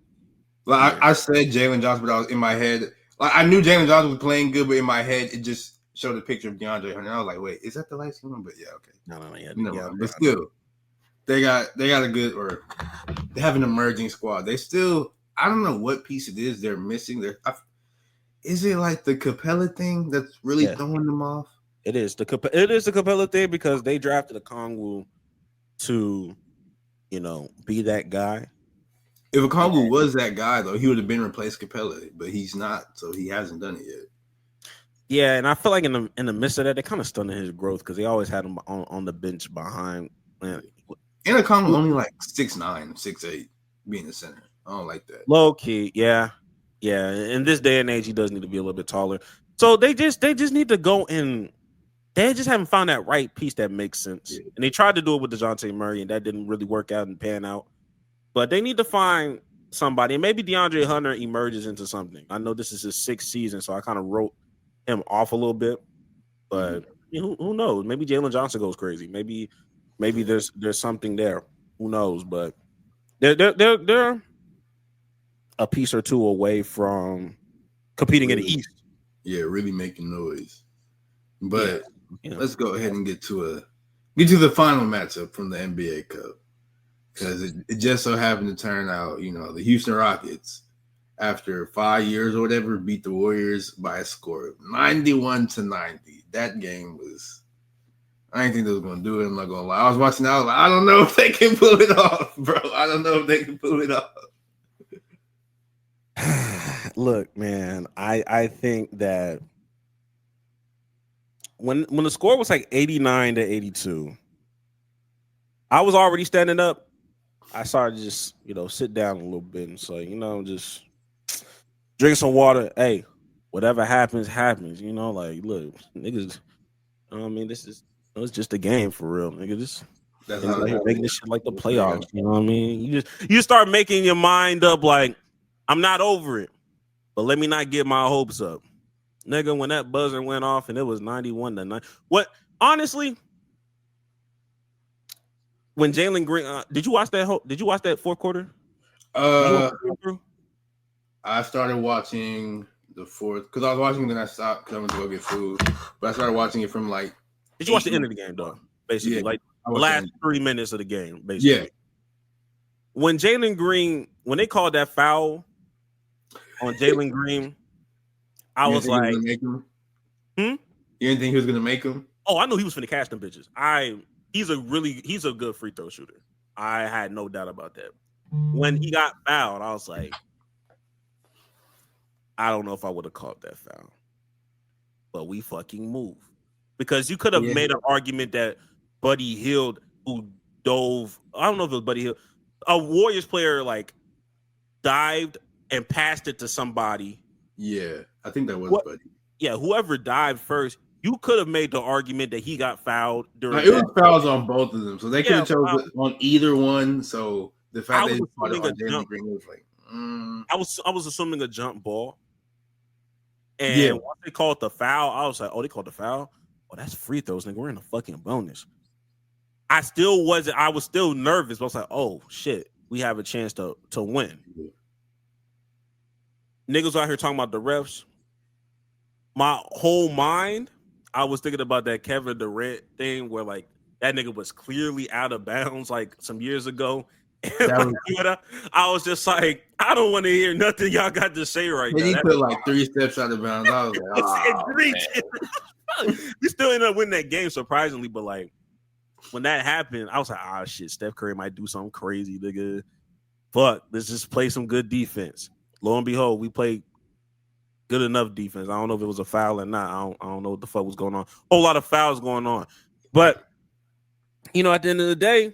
I said Jalen Johnson, but I was in my head. I knew Jalen Johnson was playing good, but in my head, it just showed a picture of DeAndre Hunter. I was like, wait, is that the light skin one? But yeah, okay. No, yeah. But still, they got a good, or they have an emerging squad. They still, I don't know what piece it is they're missing. Is it like the Capella thing that's really throwing them off? It is the Capella thing because they drafted a Kongwu to, be that guy. If Okongwu was that guy, though, he would have been replaced Capella, but he's not, so he hasn't done it yet. Yeah, and I feel like in the midst of that, they kind of stunted his growth because they always had him on the bench behind. Man. And Okongwu only like 6'9", 6'8", being the center. I don't like that. Low key, yeah. In this day and age, he does need to be a little bit taller. So they just need to go and they just haven't found that right piece that makes sense. Yeah. And they tried to do it with DeJounte Murray, and that didn't really work out and pan out. But they need to find somebody, and maybe DeAndre Hunter emerges into something. I know this is his 6th season, so I kind of wrote him off a little bit. But who knows? Maybe Jalen Johnson goes crazy. Maybe there's something there. Who knows? But they're a piece or two away from competing in the East. Yeah, really making noise. But let's go ahead and get to the final matchup from the NBA Cup. Because it just so happened to turn out, the Houston Rockets, after 5 years or whatever, beat the Warriors by a score of 91-90. That game was, I didn't think they was going to do it. I'm not going to lie. I was watching, I was like, I don't know if they can pull it off, bro. I don't know if they can pull it off. Look, man, I think that when the score was like 89-82, I was already standing up. I started to just, sit down a little bit and say, just drink some water. Hey, whatever happens, happens. Like, look, niggas, this is, it's just a game for real, nigga. That's making this shit like the playoffs. You know what I mean? You start making your mind up like, I'm not over it, but let me not get my hopes up. Nigga, when that buzzer went off and it was 91-9. What, honestly, when Jalen Green, did you watch that fourth quarter? I started watching the fourth because I was watching, then I stopped because I went to go get food. But I started watching it from like. Did you watch the end of the game though? Basically, like the last 3 minutes of the game. Basically, yeah. When Jalen Green, when they called that foul on Jalen Green, I was like, You didn't think he was gonna make him? Oh, I knew he was finna catch them bitches. He's a good free throw shooter. I had no doubt about that. When he got fouled, I was like, I don't know if I would have caught that foul. But we fucking move. Because you could have made an argument that Buddy Hield, who dove, I don't know if it was Buddy Hield, a Warriors player like dived and passed it to somebody. Yeah, I think that was Buddy. Yeah, whoever dived first. You could have made the argument that he got fouled during. It was fouls on both of them, so they could have chosen on either one. So the fact that they on Jalen Green was like, I was assuming a jump ball, and once they called the foul, I was like, oh, they called the foul. Oh, that's free throws, nigga. We're in a fucking bonus. I was still nervous, but I was like, oh shit, we have a chance to win. Niggas out here talking about the refs. My whole mind, I was thinking about that Kevin Durant thing where like that nigga was clearly out of bounds like some years ago. I was just like, I don't want to hear nothing y'all got to say right now. He put like 3 steps out of bounds. I was like, we still ended up winning that game surprisingly, but like when that happened, I was like, shit, Steph Curry might do something crazy, nigga. Fuck, let's just play some good defense. Lo and behold, we played good enough defense. I don't know if it was a foul or not. I don't know what the fuck was going on. Whole lot of fouls going on. But, at the end of the day,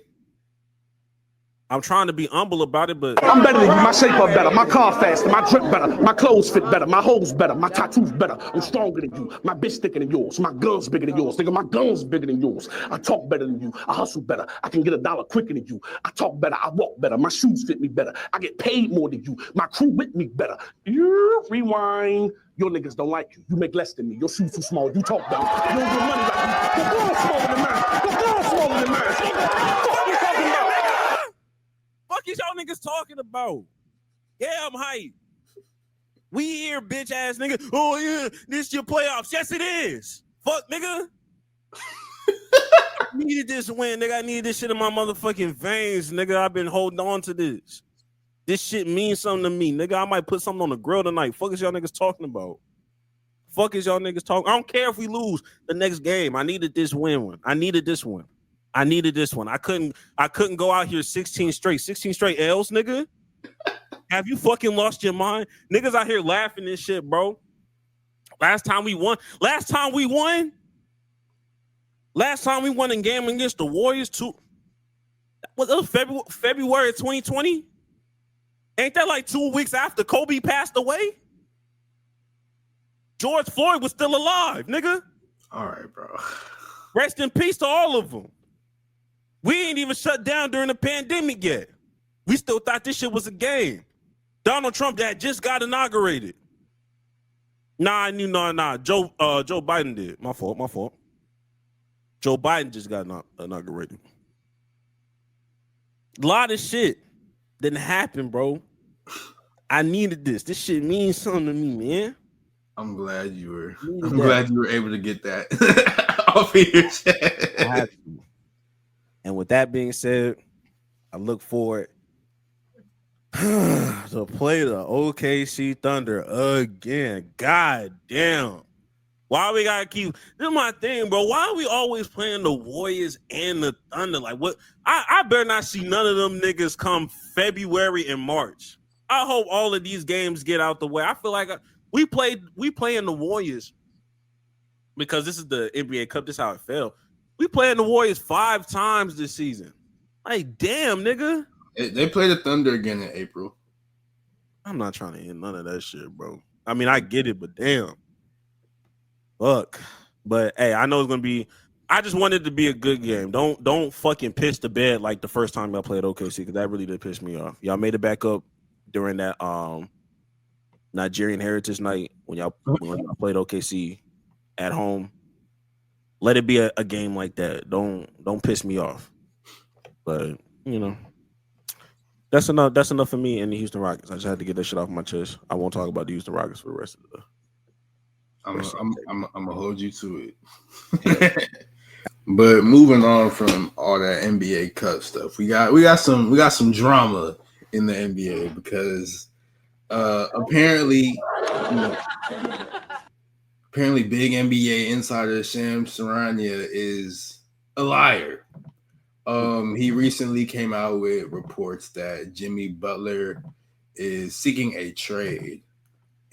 I'm trying to be humble about it, but I'm better than you. My shape up better. My car faster. My drip better. My clothes fit better. My hoes better. My tattoos better. I'm stronger than you. My bitch thicker than yours. My gun's bigger than yours. Nigga, my gun's bigger than yours. I talk better than you. I hustle better. I can get $1 quicker than you. I talk better. I walk better. My shoes fit me better. I get paid more than you. My crew with me better. You rewind. Your niggas don't like you. You make less than me. Your shoes too small. You talk better. You don't get money like me. Your girl's smaller than mine. Your girl's smaller than mine. What you talking about? Fuck is y'all niggas talking about? Yeah, I'm hyped. We here, bitch ass nigga. Oh yeah, this your playoffs. Yes, it is. Fuck, nigga. I needed this win, nigga. I needed this shit in my motherfucking veins, nigga. I've been holding on to this. This shit means something to me, nigga. I might put something on the grill tonight. Fuck is y'all niggas talking about? Fuck is y'all niggas talking? I don't care if we lose the next game. I needed this win. I needed this one. I couldn't go out here 16 straight L's, nigga. Have you fucking lost your mind? Niggas out here laughing and shit, bro. Last time we won in game against the Warriors too. Was it February 2020? Ain't that like 2 weeks after Kobe passed away? George Floyd was still alive, nigga. All right, bro. Rest in peace to all of them. We ain't even shut down during the pandemic yet. We still thought this shit was a game. Donald Trump that just got inaugurated. Nah. Joe Biden did. My fault. Joe Biden just got inaugurated. A lot of shit didn't happen, bro. I needed this. This shit means something to me, man. I'm glad you were able to get that off of your chest. And with that being said, I look forward to play the OKC Thunder again. God damn. Why we gotta keep this is my thing, bro? Why are we always playing the Warriors and the Thunder? Like what? I better not see none of them niggas come February and March. I hope all of these games get out the way. I feel like we playing the Warriors because this is the NBA Cup. This is how it fell. We playing the Warriors 5 times this season. Like, damn, nigga. They play the Thunder again in April. I'm not trying to hear none of that shit, bro. I mean, I get it, but damn. Fuck. But hey, I know it's gonna be. I just wanted it to be a good game. Don't fucking piss the bed like the first time y'all played OKC, because that really did piss me off. Y'all made it back up during that Nigerian Heritage Night when y'all played OKC at home. Let it be a game like that. Don't piss me off. But you know, that's enough. That's enough for me and the Houston Rockets. I just had to get that shit off my chest. I won't talk about the Houston Rockets for the rest of the. I'm gonna hold you to it. But moving on from all that NBA Cup stuff, we got some drama in the NBA because apparently big NBA insider Shams Charania is a liar. He recently came out with reports that Jimmy Butler is seeking a trade.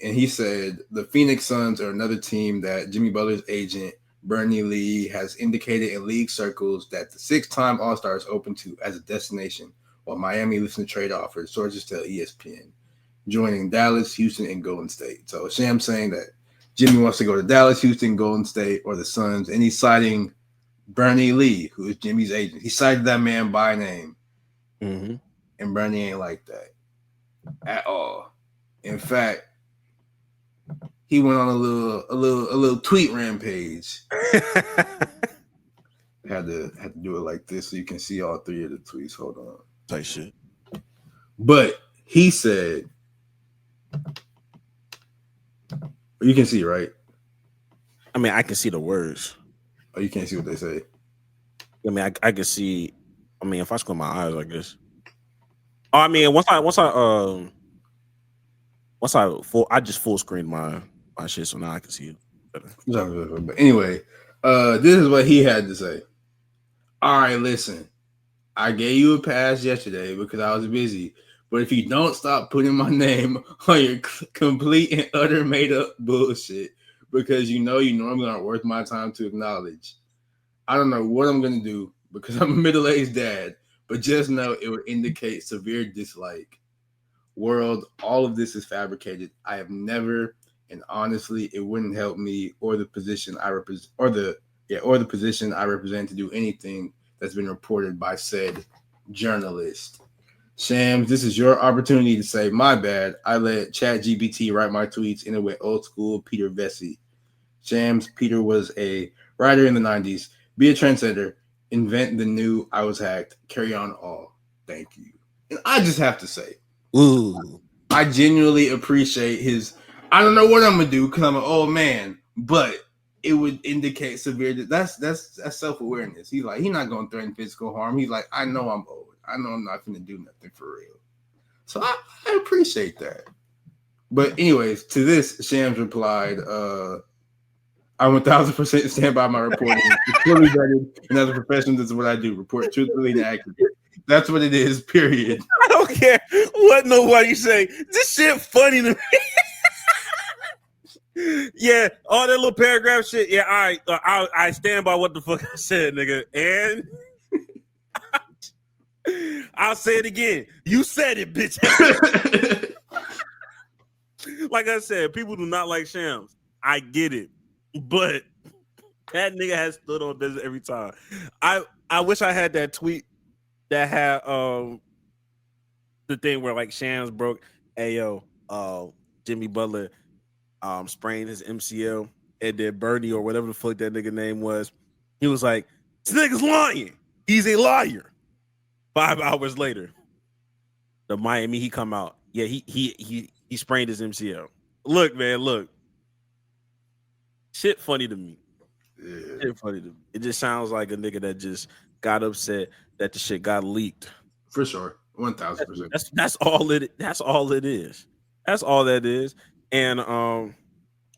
And he said the Phoenix Suns are another team that Jimmy Butler's agent, Bernie Lee, has indicated in league circles that the 6-time All-Star is open to as a destination, while Miami listens to trade offers, sources tell ESPN, joining Dallas, Houston, and Golden State. So Sham's saying that Jimmy wants to go to Dallas, Houston, Golden State, or the Suns, and he's citing Bernie Lee, who is Jimmy's agent. He cited that man by name, and Bernie ain't like that at all. In fact, he went on a little tweet rampage. had to do it like this so you can see all 3 of the tweets. Hold on. Type shit. But he said, you can see, right? I mean, I can see the words. Oh, you can't see what they say. I mean, I can see. I mean, if I squint my eyes, I guess. Oh, I mean, I just full screened my shit, so now I can see it better. But anyway, this is what he had to say. All right, listen. I gave you a pass yesterday because I was busy. But if you don't stop putting my name on your complete and utter made-up bullshit, because you know you normally aren't worth my time to acknowledge, I don't know what I'm going to do because I'm a middle-aged dad, but just know it would indicate severe dislike. World, all of this is fabricated. I have never, and honestly, it wouldn't help me or the position I represent, or the position I represent to do anything that's been reported by said journalist. Shams, this is your opportunity to say, my bad. I let ChatGPT write my tweets in a way old school Peter Vesey. Shams, Peter was a writer in the 90s. Be a trendsetter. Invent the new I was hacked. Carry on all. Thank you. And I just have to say, ooh, I genuinely appreciate his, I don't know what I'm going to do because I'm an old man, but it would indicate severe. That's self-awareness. He's not going to threaten physical harm. He's like, I know I'm old. I know I'm not going to do nothing for real. So I appreciate that. But anyways, to this, Shams replied, I 1000% stand by my reporting. It's fully vetted, and as a professional, this is what I do: report truthfully and accurately. That's what it is. Period. I don't care what nobody say. This shit funny to me. Yeah, all that little paragraph shit. Yeah, I stand by what the fuck I said, nigga. And I'll say it again. You said it, bitch. Like I said, people do not like Shams. I get it. But that nigga has stood on business every time. I wish I had that tweet that had the thing where like Shams broke, hey yo, Jimmy Butler sprained his MCL, and then Bernie or whatever the fuck that nigga name was, he was like, this nigga's lying. He's a liar. 5 hours later, the Miami he come out. Yeah, he sprained his MCL. Look, man, look. Shit funny to me. Yeah. Shit funny to me. It just sounds like a nigga that just got upset that the shit got leaked. For sure. 1000%. That's all it is. That's all that is. And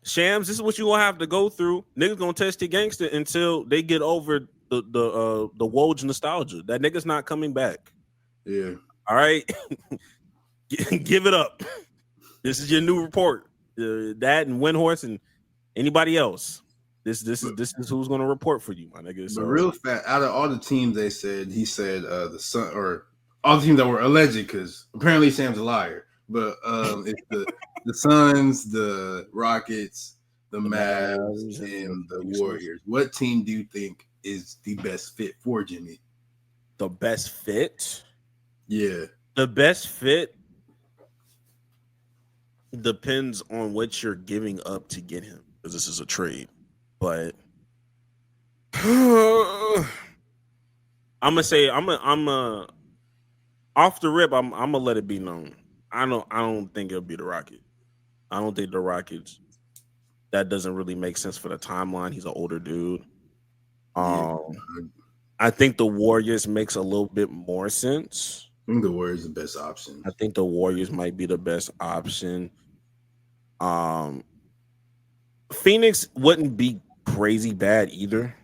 Shams, this is what you gonna have to go through. Niggas gonna test your gangster until they get over the Woj nostalgia. That nigga's not coming back. Yeah. All right. Give it up. This is your new report. That and Windhorse and anybody else. This is who's going to report for you, my nigga. So. But real fast, out of all the teams, he said the Sun, or all the teams that were alleged, because apparently Sam's a liar. But it's the Suns, the Rockets, the Mavs, and the Warriors. What team do you think is the best fit for Jimmy? The best fit? Yeah. The best fit depends on what you're giving up to get him, because this is a trade. But I'm gonna say I'm off the rip. I'm gonna let it be known. I don't think it'll be the Rockets. I don't think the Rockets. That doesn't really make sense for the timeline. He's an older dude. I think the Warriors makes a little bit more sense. I think the Warriors are the best option. I think the Warriors might be the best option. Phoenix wouldn't be crazy bad either,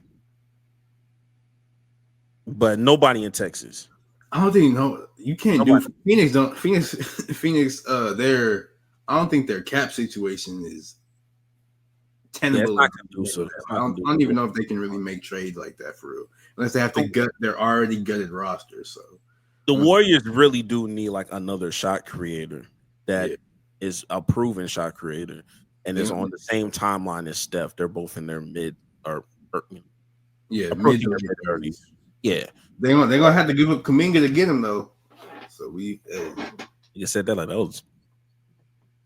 but nobody in Texas. I don't think you can't do Phoenix. I don't think their cap situation is tenable. Yeah, it's not I don't even know if they can really make trades like that for real, unless they have to gut their already gutted roster. So the Warriors really do need like another shot creator that is a proven shot creator and is on the same timeline as Steph. They're both in their mid or mid 30s. Yeah, they're gonna have to give up Kuminga to get him though. So you just said that like that was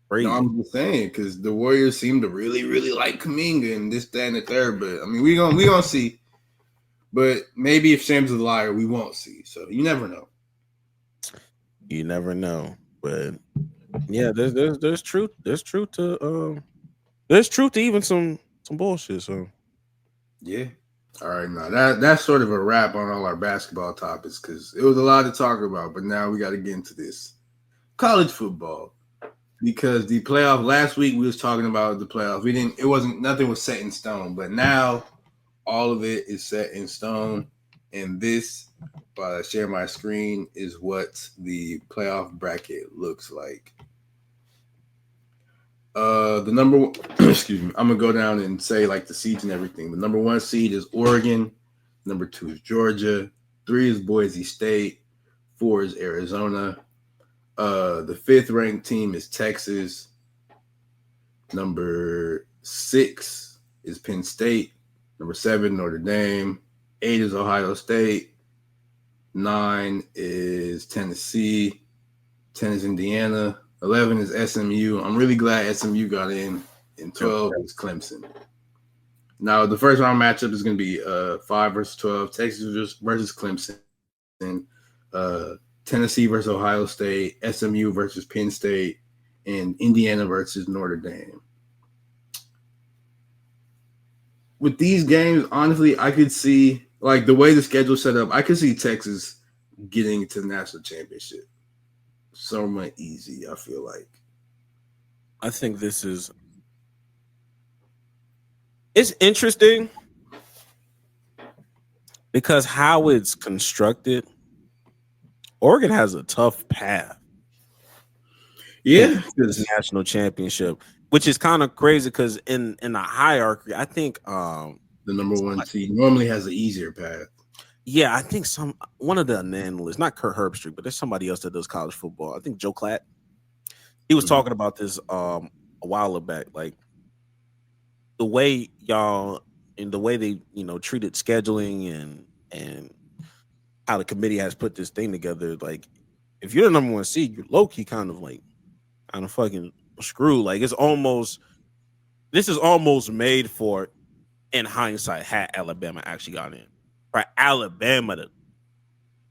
crazy. No, I'm just saying because the Warriors seem to really, really like Kuminga and this, that, and the third. But I mean, we gonna see. But maybe if Sam's a liar, we won't see. So you never know. You never know. But yeah, there's truth. There's truth to even some bullshit. So yeah. All right, now that's sort of a wrap on all our basketball topics because it was a lot to talk about. But now we got to get into this college football because the playoff last week we was talking about the playoffs. Nothing was set in stone, but now all of it is set in stone. And this, while I share my screen, is what the playoff bracket looks like. The number one, excuse me, I'm gonna go down and say like the seeds and everything. The number 1 seed is Oregon, number 2 is Georgia, 3 is Boise State, 4 is Arizona. The 5th ranked team is Texas. Number 6 is Penn State. Number 7, Notre Dame. 8 is Ohio State. 9 is Tennessee. 10 is Indiana. 11 is SMU. I'm really glad SMU got in. And 12 is Clemson. Now, the first round matchup is going to be 5 versus 12. Texas versus Clemson. Tennessee versus Ohio State. SMU versus Penn State. And Indiana versus Notre Dame. with these games, honestly, I could see like the way the schedule set up. I could see Texas getting to the national championship so much easy. I feel like. I think it's interesting because how it's constructed, Oregon has a tough path. Yeah, the national championship, which is kind of crazy because in the hierarchy, I think the number one seed normally has an easier path. Yeah, I think one of the analysts, not Kurt Herbstreit, but there's somebody else that does college football. I think Joe Klatt. He was talking about this a while back, like the way y'all and the way they treated scheduling and how the committee has put this thing together. Like, if you're the number one seed, you're low key kind of fucking screwed. Like, this is almost made for, in hindsight, had Alabama actually got in. For Alabama to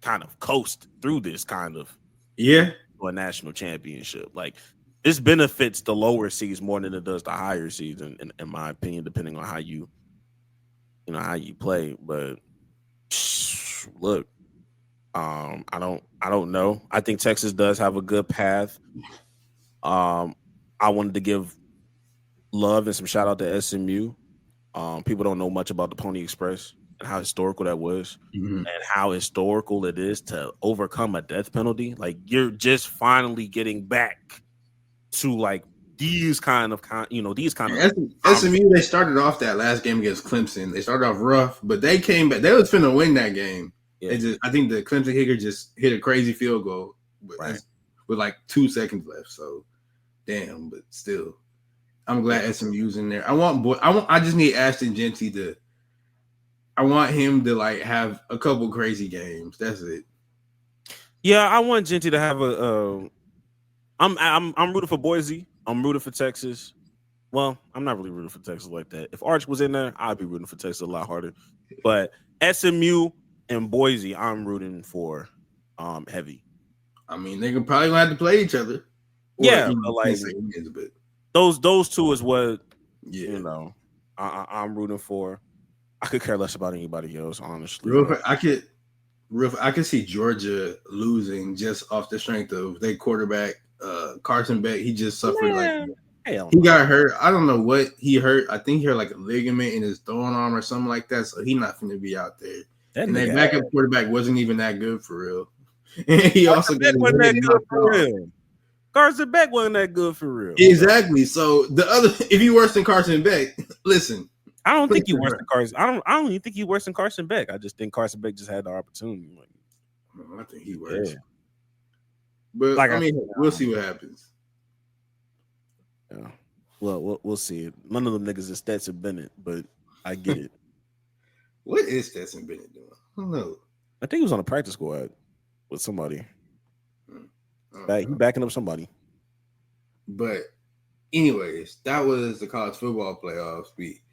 kind of coast through this kind of to a national championship. Like, this benefits the lower seeds more than it does the higher seeds, in my opinion, depending on how you play. But look, I don't know. I think Texas does have a good path. I wanted to give love and some shout out to SMU. People don't know much about the Pony Express and how historical that was, and how historical it is to overcome a death penalty. Like, you're just finally getting back to like these kind of SMU. They started off that last game against Clemson. They started off rough, but they came back. They was finna win that game. Yeah. I think the Clemson kicker just hit a crazy field goal with like 2 seconds left. So, damn, but still, I'm glad SMU's in there. I just need Ashton Jeanty to. I want him to like have a couple crazy games. That's it. Yeah, I want Jeanty to have I'm rooting for Boise. I'm rooting for Texas. Well, I'm not really rooting for Texas like that. If Arch was in there, I'd be rooting for Texas a lot harder. But SMU and Boise, I'm rooting for heavy. I mean, they could probably have to play each other. But like those two is what I'm rooting for. I could care less about anybody else, honestly. I could see Georgia losing just off the strength of their quarterback, Carson Beck. He just suffered he got hurt. I don't know what he hurt. I think he hurt like a ligament in his throwing arm or something like that. So he's not going to be out there. And their backup quarterback wasn't even that good for real. And he also got Carson Beck wasn't that good for real. Exactly. So if you worse than Carson Beck, listen. I don't think he worse than Carson. I don't even think he worse than Carson Beck. I just think Carson Beck just had the opportunity. I think he worse. Yeah. But I mean, we'll see what happens. Yeah. Well, we'll see. None of them niggas is Stetson Bennett, but I get it. What is Stetson Bennett doing? I don't know. I think he was on a practice squad with somebody. He backing up somebody. But anyways, that was the college football playoffs week.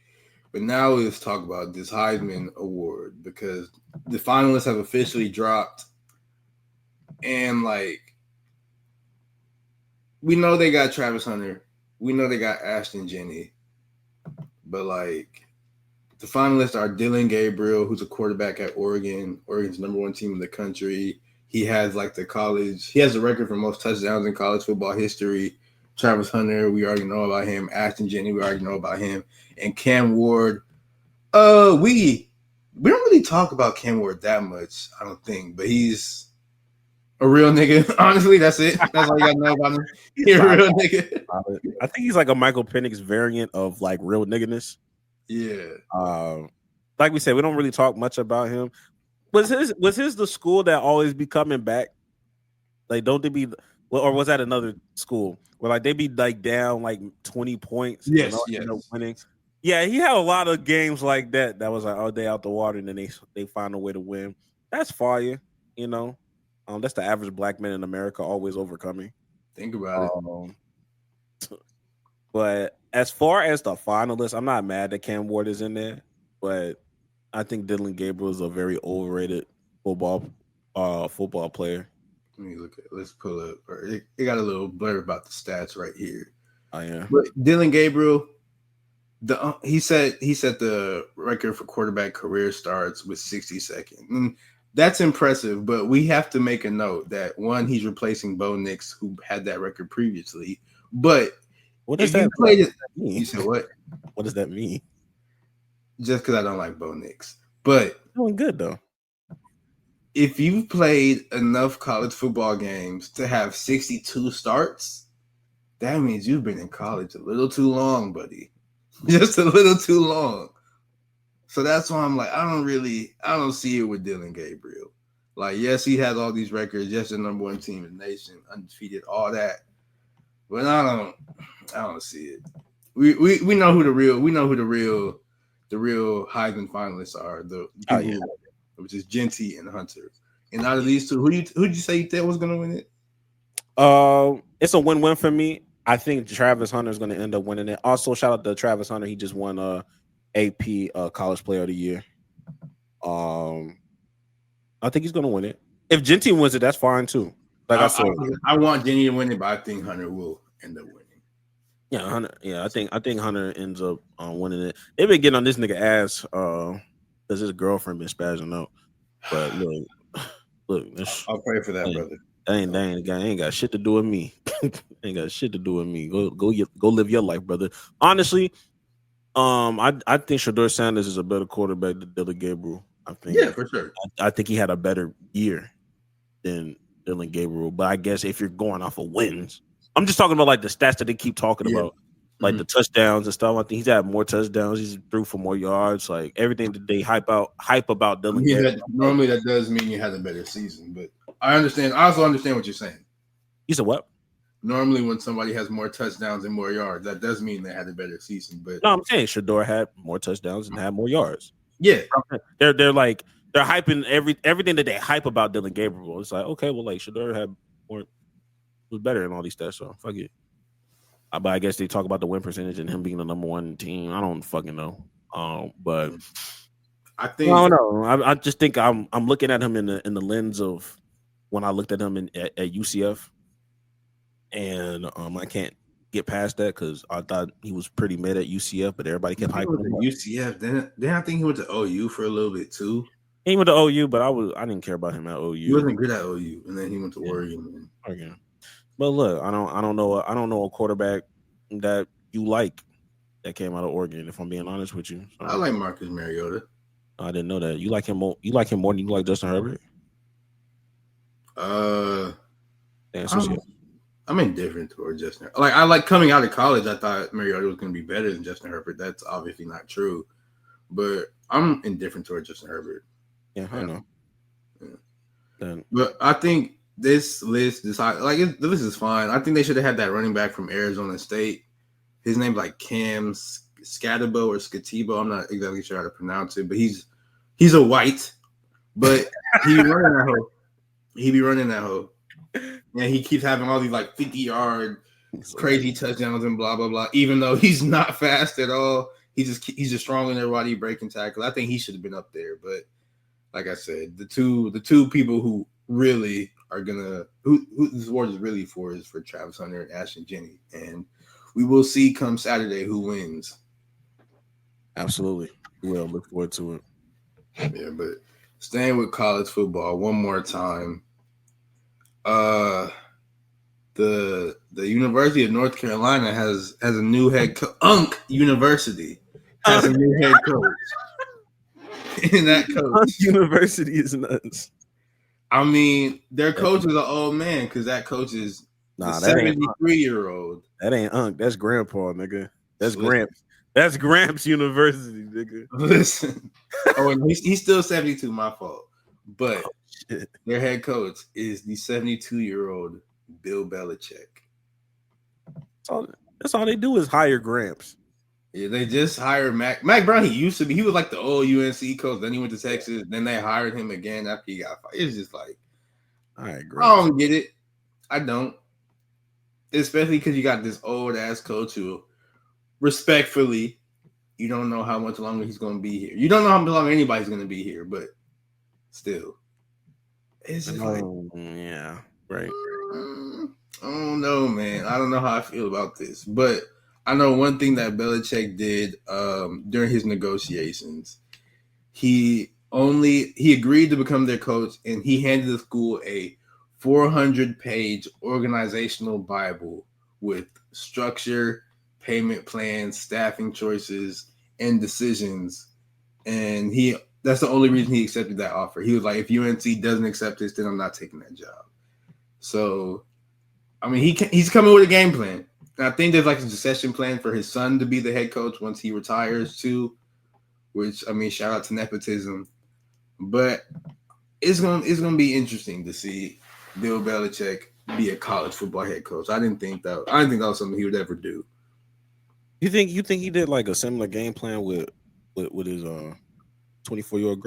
But now let's talk about this Heisman Award because the finalists have officially dropped. And, like, we know they got Travis Hunter. We know they got Ashton Jeanty. But, like, the finalists are Dylan Gabriel, who's a quarterback at Oregon. Oregon's number one team in the country. He has, like, he has a record for most touchdowns in college football history. Travis Hunter, we already know about him. Ashton Jeanty, we already know about him. And Cam Ward, we don't really talk about Cam Ward that much, I don't think. But he's a real nigga. Honestly, that's it. That's all you got to know about him. He's a real nigga. I think he's like a Michael Penix variant of like real nigginess. Yeah. Like we said, we don't really talk much about him. Was his the school that always be coming back? Like, don't they be? Or was that another school where like they be like down like 20 points? Yes. Winning. Yeah, he had a lot of games like that. That was like, oh, they out the water, and then they find a way to win. That's fire, That's the average black man in America always overcoming. Think about it. But as far as the finalists, I'm not mad that Cam Ward is in there, but I think Dylan Gabriel is a very overrated football player. Let me look at it. Let's pull up. It got a little blur about the stats right here. Oh, yeah. But Dylan Gabriel, He said the record for quarterback career starts with 60 seconds. And that's impressive, but we have to make a note that one, he's replacing Bo Nix, who had that record previously. But What does if you played it, mean? you said what? What does that mean? Just because I don't like Bo Nix, but Doing good though. If you've played enough college football games to have 62 starts, that means you've been in college a little too long, buddy. Just a little too long. So that's why I'm like, I don't see it with Dylan Gabriel. Like, yes, he has all these records. Yes, the number one team in the nation, undefeated, all that. But I don't see it. We know who the real Heisman finalists are. Which is Genty and Hunter. And out of these two, who'd you say you thought was going to win it? It's a win-win for me. I think Travis Hunter is going to end up winning it. Also, shout out to Travis Hunter. He just won AP College Player of the Year. I think he's going to win it. If Genty wins it, that's fine too. Like I said, I want Genty to win it, but I think Hunter will end up winning. Yeah, Hunter. Yeah, I think Hunter ends up winning it. They've been getting on this nigga ass because his girlfriend been spazzing out. But look, I'll pray for that, brother. Ain't got shit to do with me. Ain't got shit to do with me. Go live your life, brother. Honestly, I think Shedeur Sanders is a better quarterback than Dylan Gabriel. I think. Yeah, for sure. I think he had a better year than Dylan Gabriel. But I guess if you're going off of wins, I'm just talking about like the stats that they keep talking about, like the touchdowns and stuff. I think he's had more touchdowns. He's threw for more yards. Like everything that they hype about Dylan Gabriel. Normally that does mean you had a better season, but I understand. I also understand what you're saying. You said what? Normally, when somebody has more touchdowns and more yards, that does mean they had a better season. But no, I'm saying Shedeur had more touchdowns and had more yards. Yeah, they're hyping everything that they hype about Dylan Gabriel. It's like, okay, well, like Shedeur was better in all these stats, so fuck it. But I guess they talk about the win percentage and him being the number one team. I don't fucking know. But I don't know. I just think I'm looking at him in the lens of when I looked at him at UCF, and I can't get past that because I thought he was pretty mid at UCF, but everybody kept hyping him. UCF. Then I think he went to OU for a little bit too. He went to OU, but I didn't care about him at OU. He wasn't good at OU, and then he went to Oregon. But look, I don't know a quarterback that you like that came out of Oregon. If I'm being honest with you, I like Marcus Mariota. I didn't know that. You like him more. You like him more than you like Justin Herbert. I'm indifferent toward Justin. Like I like coming out of college, I thought Mariota was going to be better than Justin Herbert. That's obviously not true, but I'm indifferent toward Justin Herbert. Yeah, I know. Yeah. But I think this list this list is fine. I think they should have had that running back from Arizona State. His name's like Cam Scatibo or Scatibo. I'm not exactly sure how to pronounce it, but he's a white, but he be running that hoe. And he keeps having all these like 50-yard crazy touchdowns and blah blah blah. Even though he's not fast at all, he's just strong in their body breaking tackle. I think he should have been up there. But like I said, the two people who really are who this award is really for is for Travis Hunter and Ashton Jennings, and we will see come Saturday who wins. Absolutely, we'll look forward to it. Yeah, but staying with college football one more time. The University of North Carolina has a new head coach. University has a new head coach. And that coach University is nuts. I mean, their coach is an old man because that coach is a 73-year-old. That ain't Unc. That's Grandpa, nigga. That's Gramps. That's Gramps University, nigga. Listen. Oh, and he's still 72. My fault. But their head coach is the 72-year-old Bill Belichick. That's all they do is hire Gramps. Yeah, they just hired Mac Brown. He was like the old UNC coach. Then he went to Texas. Then they hired him again after he got fired. It's just like, all right, I don't get it. I don't. Especially because you got this old ass coach who, respectfully, you don't know how much longer he's going to be here. You don't know how much longer anybody's going to be here, but still, it's just yeah, right. I don't know, man. I don't know how I feel about this, but I know one thing that Belichick did during his negotiations. He agreed to become their coach, and he handed the school a 400-page organizational Bible with structure, payment plans, staffing choices, and decisions. And that's the only reason he accepted that offer. He was like, if UNC doesn't accept this, then I'm not taking that job. So, I mean, he's coming with a game plan. And I think there's like a succession plan for his son to be the head coach once he retires too, which, I mean, shout out to nepotism. But it's gonna be interesting to see Bill Belichick be a college football head coach. I didn't think that was something he would ever do. You think he did like a similar game plan with his 24-year-old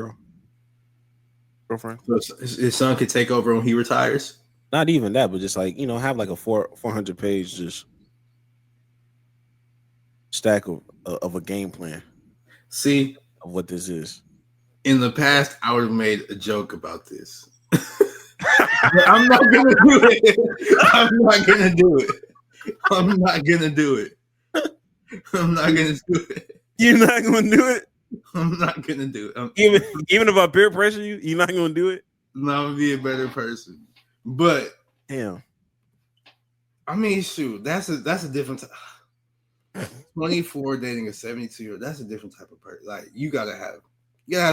girlfriend? So his son could take over when he retires? Not even that, but just like, have like a 400-page just stack of a game plan. See, of what this is. In the past, I would have made a joke about this. I'm not gonna do it. I'm not gonna do it. I'm not gonna do it. I'm not gonna do it. You're not gonna do it? I'm not gonna do it. Even if I peer pressure you, you're not gonna do it? No, I'm gonna be a better person. But damn, I mean, shoot, that's a different 24 dating a 72-year-old. That's a different type of person. Like you gotta have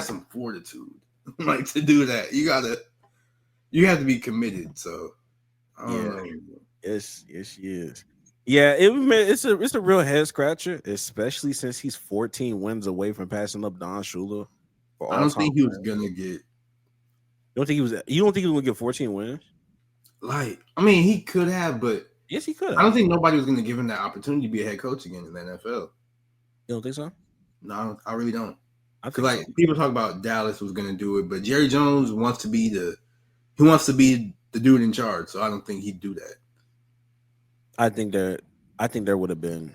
some fortitude, like to do that. You have to be committed. So I don't know. Yes, she is. Yeah, it's a real head scratcher, especially since he's 14 wins away from passing up Don Shula. I don't think he was gonna get. You don't think he was gonna get 14 wins? Like, I mean, he could have, but yes, he could. I don't think nobody was gonna give him that opportunity to be a head coach again in the NFL. You don't think so? No, I really don't. Because like people talk about Dallas was gonna do it, but Jerry Jones wants to be the dude in charge. So I don't think he'd do that. I think there would have been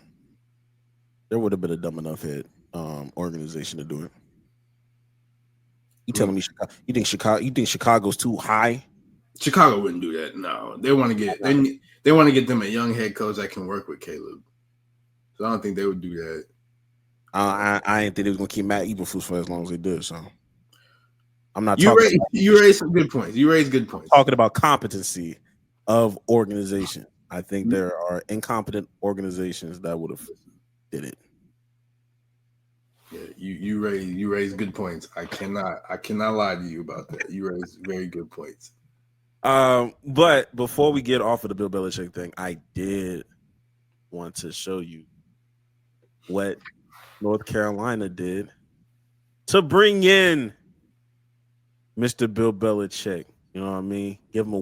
a dumb enough head organization to do it. You telling me you think Chicago's too high? Chicago wouldn't do that. No, they want to get them a young head coach that can work with Caleb. So I don't think they would do that. I didn't think they was gonna keep Matt Eberflus for as long as they did. So I'm not. You raised some good points. You raised good points. Talking about competency of organization. I think there are incompetent organizations that would have did it. Yeah, you raised good points. I cannot lie to you about that. You raised very good points. But before we get off of the Bill Belichick thing, I did want to show you what North Carolina did to bring in Mr. Bill Belichick. You know what I mean? Give him a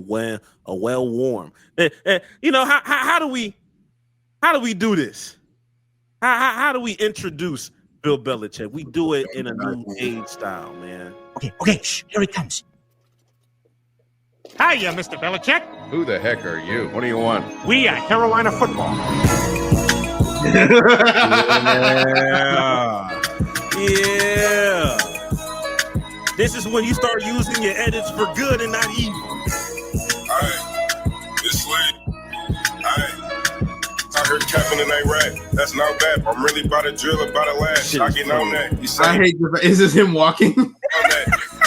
well warm. How do we do this? How do we introduce Bill Belichick? We do it in a new age style, man. Okay, shh, here he comes. Hiya, Mr. Belichick. Who the heck are you? What do you want? We are Carolina football. Yeah. This is when you start using your edits for good and not evil. Alright, this way. Alright. I heard capping and ain't right. That's not bad. I'm really about to drill, about to lash. I get on that. I hate this. Is this him walking?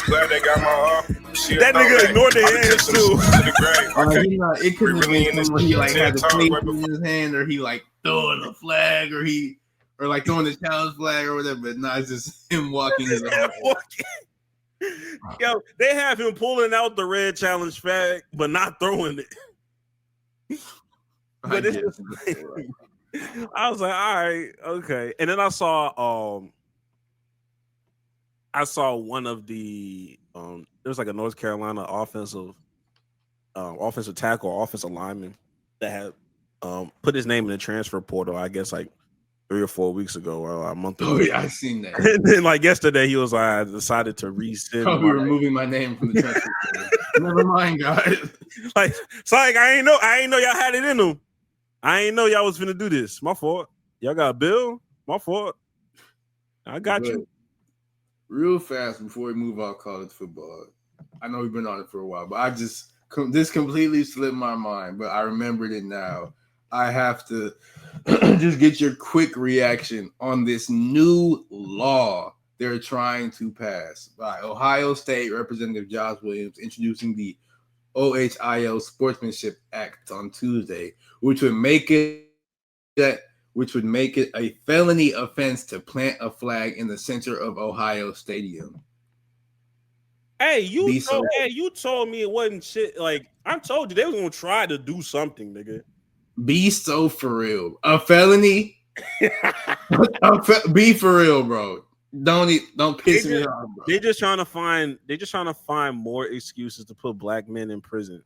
Glad they got my that nigga ignored the hands too. It couldn't have been when he like had the tape in his hand, or he like throwing a flag, or like throwing the challenge flag or whatever. But no, it's just him walking. Yo, they have him pulling out the red challenge flag, but not throwing it. But it's just I was like, all right, okay. And then I saw one of the there was like a North Carolina offensive tackle, offensive lineman that had put his name in the transfer portal, I guess like 3 or 4 weeks ago or a month ago. Oh yeah, I seen that. And then like yesterday he was like, I decided to rescind. I'll be removing my name from the transfer portal. Never mind, guys. Like it's like I ain't know y'all had it in them. I ain't know y'all was finna do this. My fault. Y'all got a bill? My fault. I got you. Real fast before we move off college football. I know we've been on it for a while, but this completely slipped my mind, but I remembered it now. I have to just get your quick reaction on this new law they're trying to pass by Ohio State Representative Josh Williams, introducing the OHIO Sportsmanship Act on Tuesday, which would make it a felony offense to plant a flag in the center of Ohio Stadium. Hey, you told me it wasn't shit. Like, I told you they was gonna try to do something, nigga. Be so for real. A felony? Be for real, bro. Don't piss me off, bro. They're just trying to find more excuses to put black men in prison.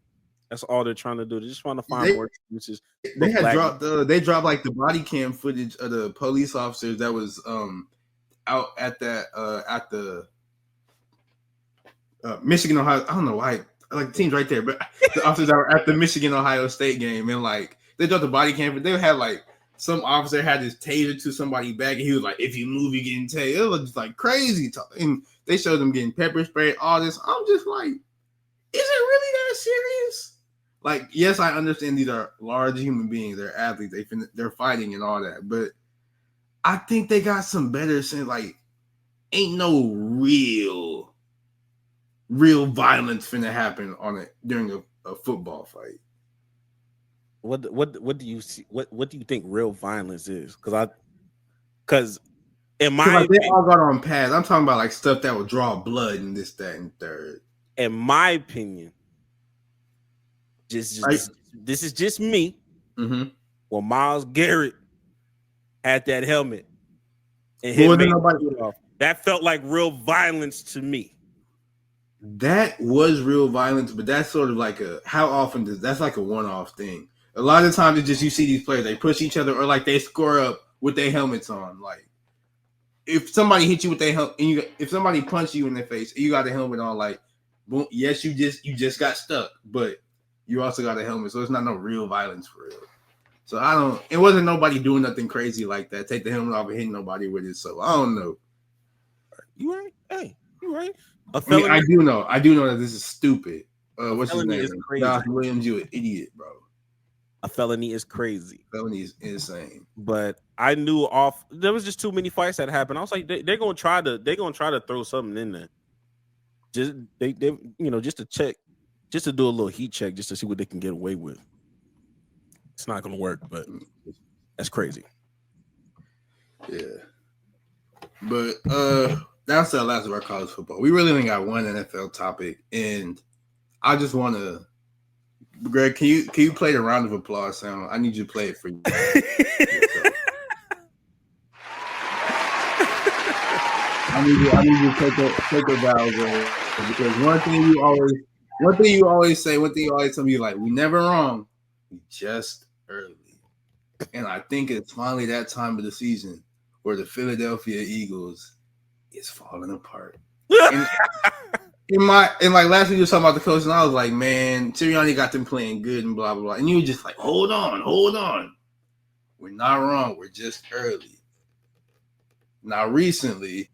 That's all they're trying to do. They're just trying to find more excuses. They dropped like the body cam footage of the police officers that was out at that at the Michigan, Ohio. I don't know why. Like the team's right there, but the officers that were at the Michigan Ohio State game, and like they dropped the body cam, but they had like some officer had this taser to somebody back, and he was like, "If you move, you're getting tased." It was just like crazy talk. And they showed them getting pepper sprayed, all this. I'm just like, is it really that serious? Like, yes, I understand these are large human beings, they're athletes, they're fighting and all that, but I think they got some better sense. Like, ain't no real violence finna happen on it during a football fight. What do you see? What do you think real violence is? Because in my like they all got on pads. I'm talking about like stuff that will draw blood and this, that, and third. In my opinion, this is just me. Mm-hmm. Well, Myles Garrett had that helmet and hit off. That felt like real violence to me. That was real violence, but that's sort of like how often that's like a one-off thing. A lot of times it's just you see these players, they push each other or like they score up with their helmets on. Like if somebody hit you with their helmet, and if somebody punched you in the face, and you got a helmet on, like boom, yes, you just got stuck, but you also got a helmet, so it's not no real violence for real. So it wasn't nobody doing nothing crazy like that. Take the helmet off and hit nobody with it. So I don't know. You right? Hey, you right? I do know that this is stupid. What's his name? Josh Williams, you an idiot, bro. A felony is crazy. Felony is insane. But I knew there was just too many fights that happened. I was like, they're gonna try to throw something in there. Just they just to check, just to do a little heat check, just to see what they can get away with. It's not gonna work, but that's crazy. Yeah. But that's the last of our college football. We really only got one NFL topic, and I just want to, Greg, can you play the round of applause sound? I need you to play it for you. I need you to take a bow, Greg, because one thing you always tell me, like, we never wrong, we just early, and I think it's finally that time of the season where the Philadelphia Eagles is falling apart. And like last week you were talking about the coach, and I was like, man, Sirianni got them playing good and blah blah blah. And you were just like, hold on. We're not wrong, we're just early. Now recently,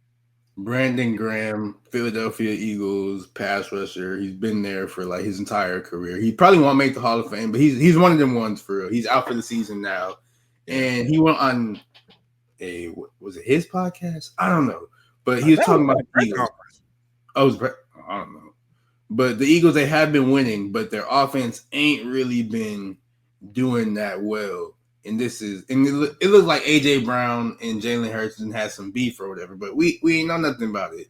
Brandon Graham, Philadelphia Eagles pass rusher, he's been there for like his entire career. He probably won't make the Hall of Fame, but he's one of them ones for real. He's out for the season now. And he went on was it his podcast? I don't know. But he was talking about the Eagles. I don't know. But the Eagles, they have been winning, but their offense ain't really been doing that well. And it looks like A.J. Brown and Jalen Hurts had some beef or whatever, but we ain't know nothing about it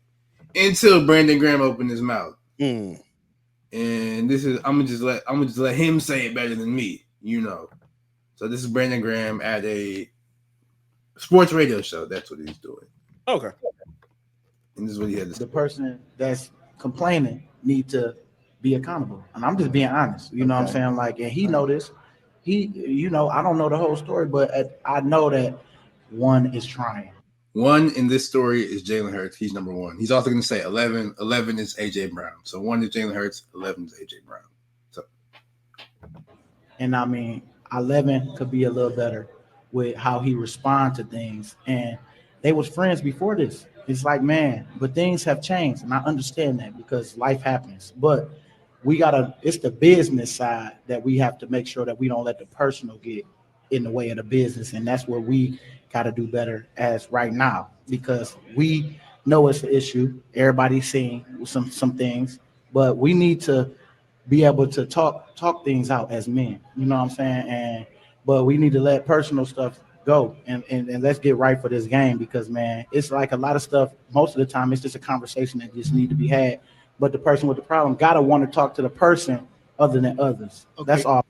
until Brandon Graham opened his mouth. And I'm gonna just let him say it better than me, So this is Brandon Graham at a sports radio show. That's what he's doing. Okay. And this is what he had to say. The person that's complaining need to be accountable. And I'm just being honest. You know what I'm saying? Like, and he know this. I don't know the whole story, but I know that one is trying. One in this story is Jalen Hurts. He's number one. He's also going to say 11. 11 is A.J. Brown. So 1 is Jalen Hurts. 11 is A.J. Brown. So, and I mean, 11 could be a little better with how he responds to things. And they was friends before this. It's like, man, but things have changed. And I understand that because life happens. But it's the business side that we have to make sure that we don't let the personal get in the way of the business, and that's where we got to do better as right now, because we know it's an issue. Everybody's seeing some things, but we need to be able to talk things out as men. You know what I'm saying? But we need to let personal stuff go and let's get right for this game, because man, it's like a lot of stuff. Most of the time, it's just a conversation that just need to be had. But the person with the problem gotta want to talk to the person other than others. Okay. That's all.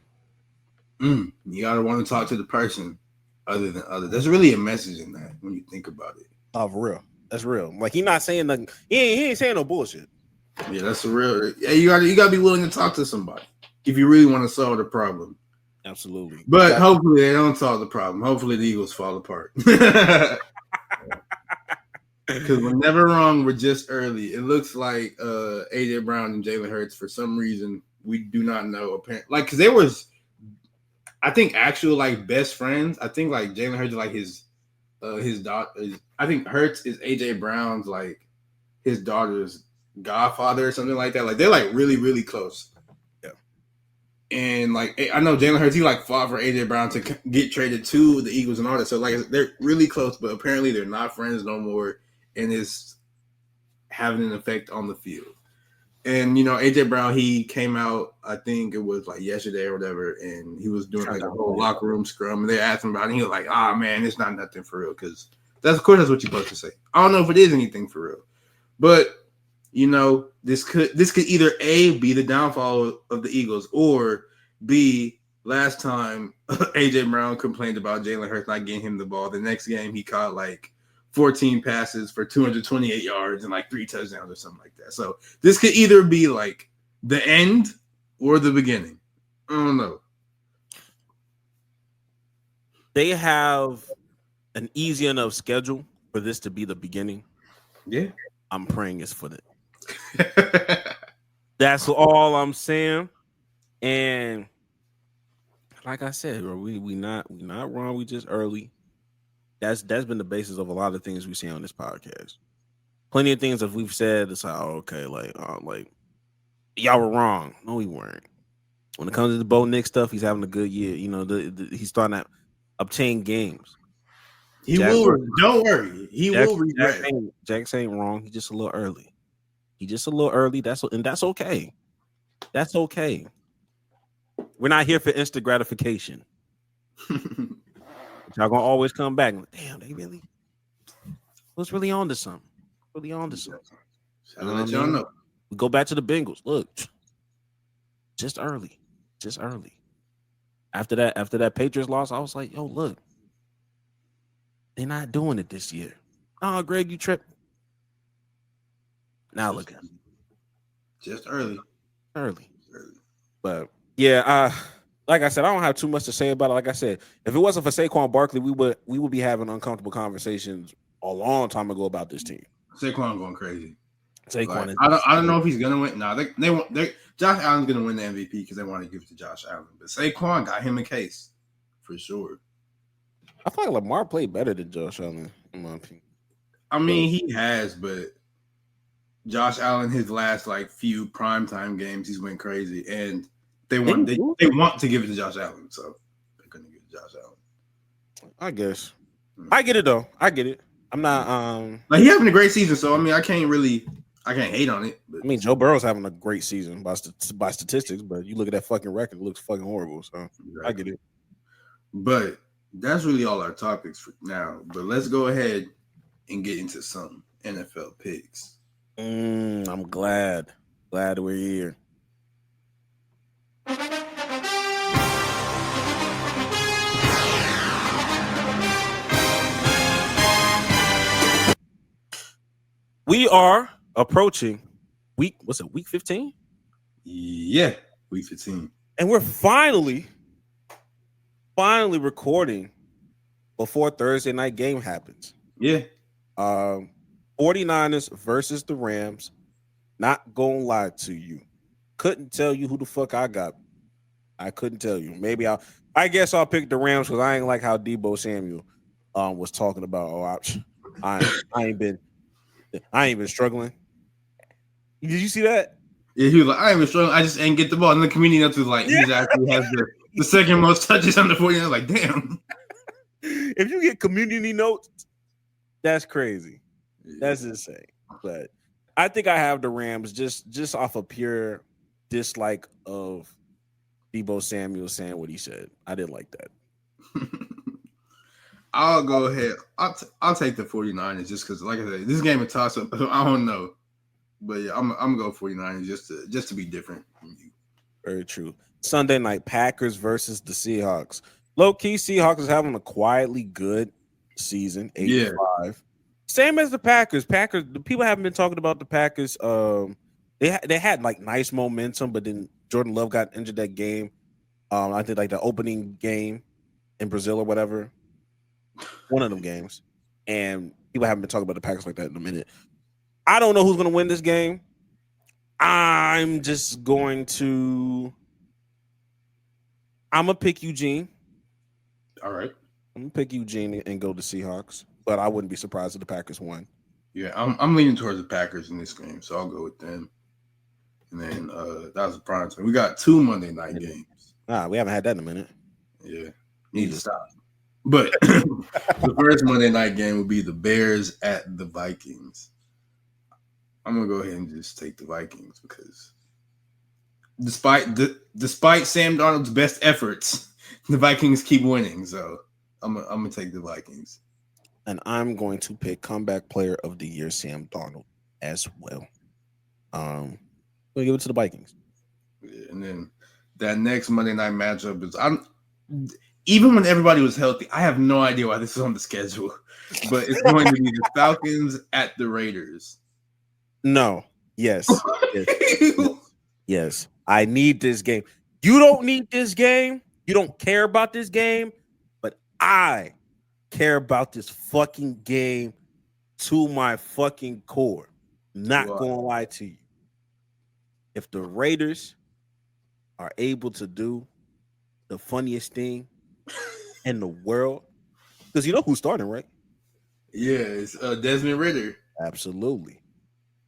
You gotta want to talk to the person other than others. There's really a message in that when you think about it. Oh, for real. That's real. Like he not saying nothing. He ain't saying no bullshit. Yeah, that's a real. Yeah, you gotta be willing to talk to somebody if you really want to solve the problem. Absolutely. But hopefully they don't solve the problem. Hopefully the Eagles fall apart. Because we're never wrong. We're just early. It looks like AJ Brown and Jalen Hurts, for some reason, we do not know. Apparently, like, because they was, I think, actual like best friends. I think like Jalen Hurts is like his daughter. I think Hurts is AJ Brown's like his daughter's godfather or something like that. Like they're like really, really close. Yeah. And like I know Jalen Hurts, he like fought for AJ Brown to get traded to the Eagles and all that. So like they're really close, but apparently they're not friends no more. And it's having an effect on the field. And, you know, AJ Brown, he came out, I think it was like yesterday or whatever, and he was doing like a whole locker room scrum. And they asked him about it. And he was like, man, it's not nothing for real. Because that's, of course, that's what you're supposed to say. I don't know if it is anything for real. But, you know, this could either A, be the downfall of the Eagles, or B, last time AJ Brown complained about Jalen Hurts not getting him the ball. The next game he caught like 14 passes for 228 yards and like 3 touchdowns or something like that. So this could either be like the end or the beginning. I don't know. They have an easy enough schedule for this to be the beginning. Yeah. I'm praying it's for it. That's all I'm saying. And like I said, bro, we not wrong. We just early. That's been the basis of a lot of things we see on this podcast. Plenty of things that we've said, it's like, okay, like y'all were wrong. No, we weren't. When it comes to the Bo Nick stuff, he's having a good year. You know, he's starting to obtain games. Don't worry. He will regret. Jack's ain't wrong. He's just a little early. That's okay. That's okay. We're not here for instant gratification. Y'all gonna always come back. Damn, they really was really on to something. Really on to something. I'll let y'all know. We go back to the Bengals. Look, just early. After that Patriots loss, I was like, yo, look, they're not doing it this year. Oh, Greg, you tripped. Now look at it. Just early. But yeah, like I said, I don't have too much to say about it. Like I said, if it wasn't for Saquon Barkley, we would be having uncomfortable conversations a long time ago about this team. Saquon going crazy. Saquon is. I don't know if he's gonna win. No, they want. Josh Allen's gonna win the MVP because they want to give it to Josh Allen. But Saquon got him a case for sure. I feel like Lamar played better than Josh Allen, in my opinion. I mean, he has, but Josh Allen, his last like few primetime games, he's went crazy, and they want to give it to Josh Allen, so they're gonna give it to Josh Allen. I guess. I get it though. I get it. I'm not like he having a great season, so I mean I can't hate on it. But. I mean Joe Burrow's having a great season by statistics, but you look at that fucking record, it looks fucking horrible. So exactly. I get it. But that's really all our topics for now. But let's go ahead and get into some NFL picks. I'm glad we're here. We are approaching week 15? Yeah, week 15. And we're finally recording before Thursday night game happens. Yeah. 49ers versus the Rams. Not gonna lie to you. Couldn't tell you who the fuck I got. I couldn't tell you. Maybe I guess I'll pick the Rams because I ain't like how Deebo Samuel was talking about. I ain't been struggling. Did you see that? Yeah, he was like, I ain't been struggling. I just ain't get the ball. And the comedian else was like, he actually has The second most touches on the 49ers. Like, damn. If you get community notes, that's crazy. That's insane. But I think I have the Rams just off of pure dislike of Deebo Samuel saying what he said. I didn't like that. I'll go ahead. I'll take the 49ers just because, like I said, this game is toss up. I don't know. But yeah, I'm gonna go 49ers just to be different from you. Very true. Sunday night, Packers versus the Seahawks. Low key, Seahawks is having a quietly good season, 8-5. Same as the Packers. The people haven't been talking about the Packers. They had like nice momentum, but then Jordan Love got injured that game. I think like the opening game in Brazil or whatever. One of them games. And people haven't been talking about the Packers like that in a minute. I don't know who's going to win this game. I'm going to pick Eugene. All right. I'm going to pick Eugene and go to Seahawks, but I wouldn't be surprised if the Packers won. Yeah, I'm leaning towards the Packers in this game, so I'll go with them. And then that was the prime time. We got 2 Monday night games. We haven't had that in a minute. Yeah, need to stop. But the first Monday night game will be the Bears at the Vikings. I'm gonna go ahead and just take the Vikings because despite Sam Darnold's best efforts, the Vikings keep winning. So I'm gonna take the Vikings. And I'm going to pick comeback player of the year, Sam Darnold, as well. I'm gonna give it to the Vikings. Yeah, and then that next Monday night matchup is even when everybody was healthy, I have no idea why this is on the schedule, but it's going to be the Falcons at the Raiders. No. Yes. Yes. I need this game. You don't need this game. You don't care about this game, but I care about this fucking game to my fucking core. Not going to lie to you. If the Raiders are able to do the funniest thing in the world, because you know who's starting, right? Yeah, it's Desmond Ridder. Absolutely.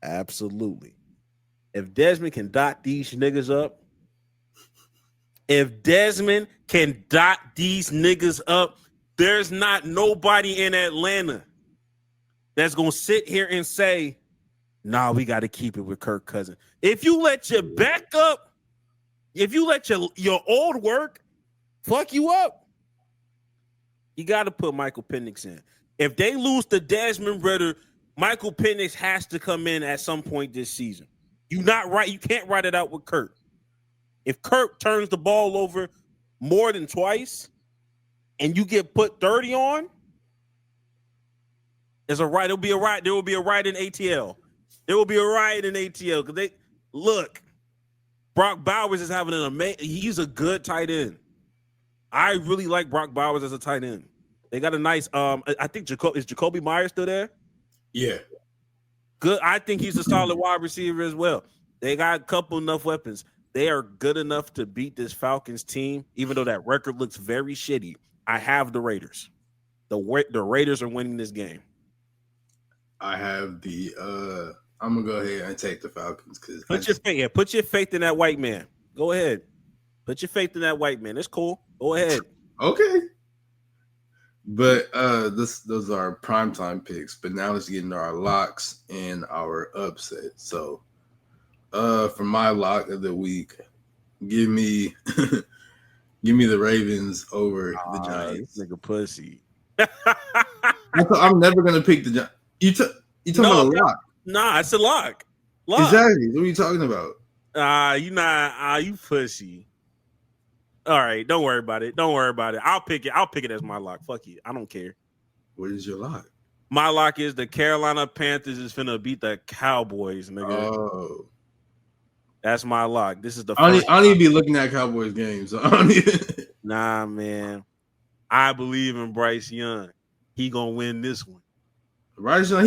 If Desmond can dot these niggas up, there's not nobody in Atlanta that's going to sit here and say, nah, we got to keep it with Kirk Cousins. If you let your backup, if you let your old work fuck you up, you got to put Michael Penix in. If they lose to Desmond Ridder, Michael Penix has to come in at some point this season. You can't write it out with Kirk. If Kirk turns the ball over more than twice and you get put 30 on, there's a right. There will be a riot in ATL. There will be a riot in ATL because Brock Bowers is having an amazing. He's a good tight end. I really like Brock Bowers as a tight end. They got a nice. I think is Jacoby Myers still there? Yeah. Good. I think he's a solid wide receiver as well. They got a couple enough weapons. They are good enough to beat this Falcons team, even though that record looks very shitty. I have the Raiders. The Raiders are winning this game. I have I'm gonna go ahead and take the Falcons because put your faith in that white man. Go ahead. Put your faith in that white man. It's cool. Go ahead. Okay. But those are our primetime picks. But now let's get into our locks and our upset. So for my lock of the week, give me the Ravens over the Giants. This nigga pussy. I'm never gonna pick the Giants. You talking about a lock? Nah, it's a lock. Exactly. What are you talking about? You pussy. All right, don't worry about it. I'll pick it as my lock. Fuck you. I don't care. What is your lock? My lock is the Carolina Panthers is finna beat the Cowboys, nigga. Oh. That's my lock. This is the I don't even be looking at Cowboys games. So Nah, man. I believe in Bryce Young. He gonna win this one. Bryce Young,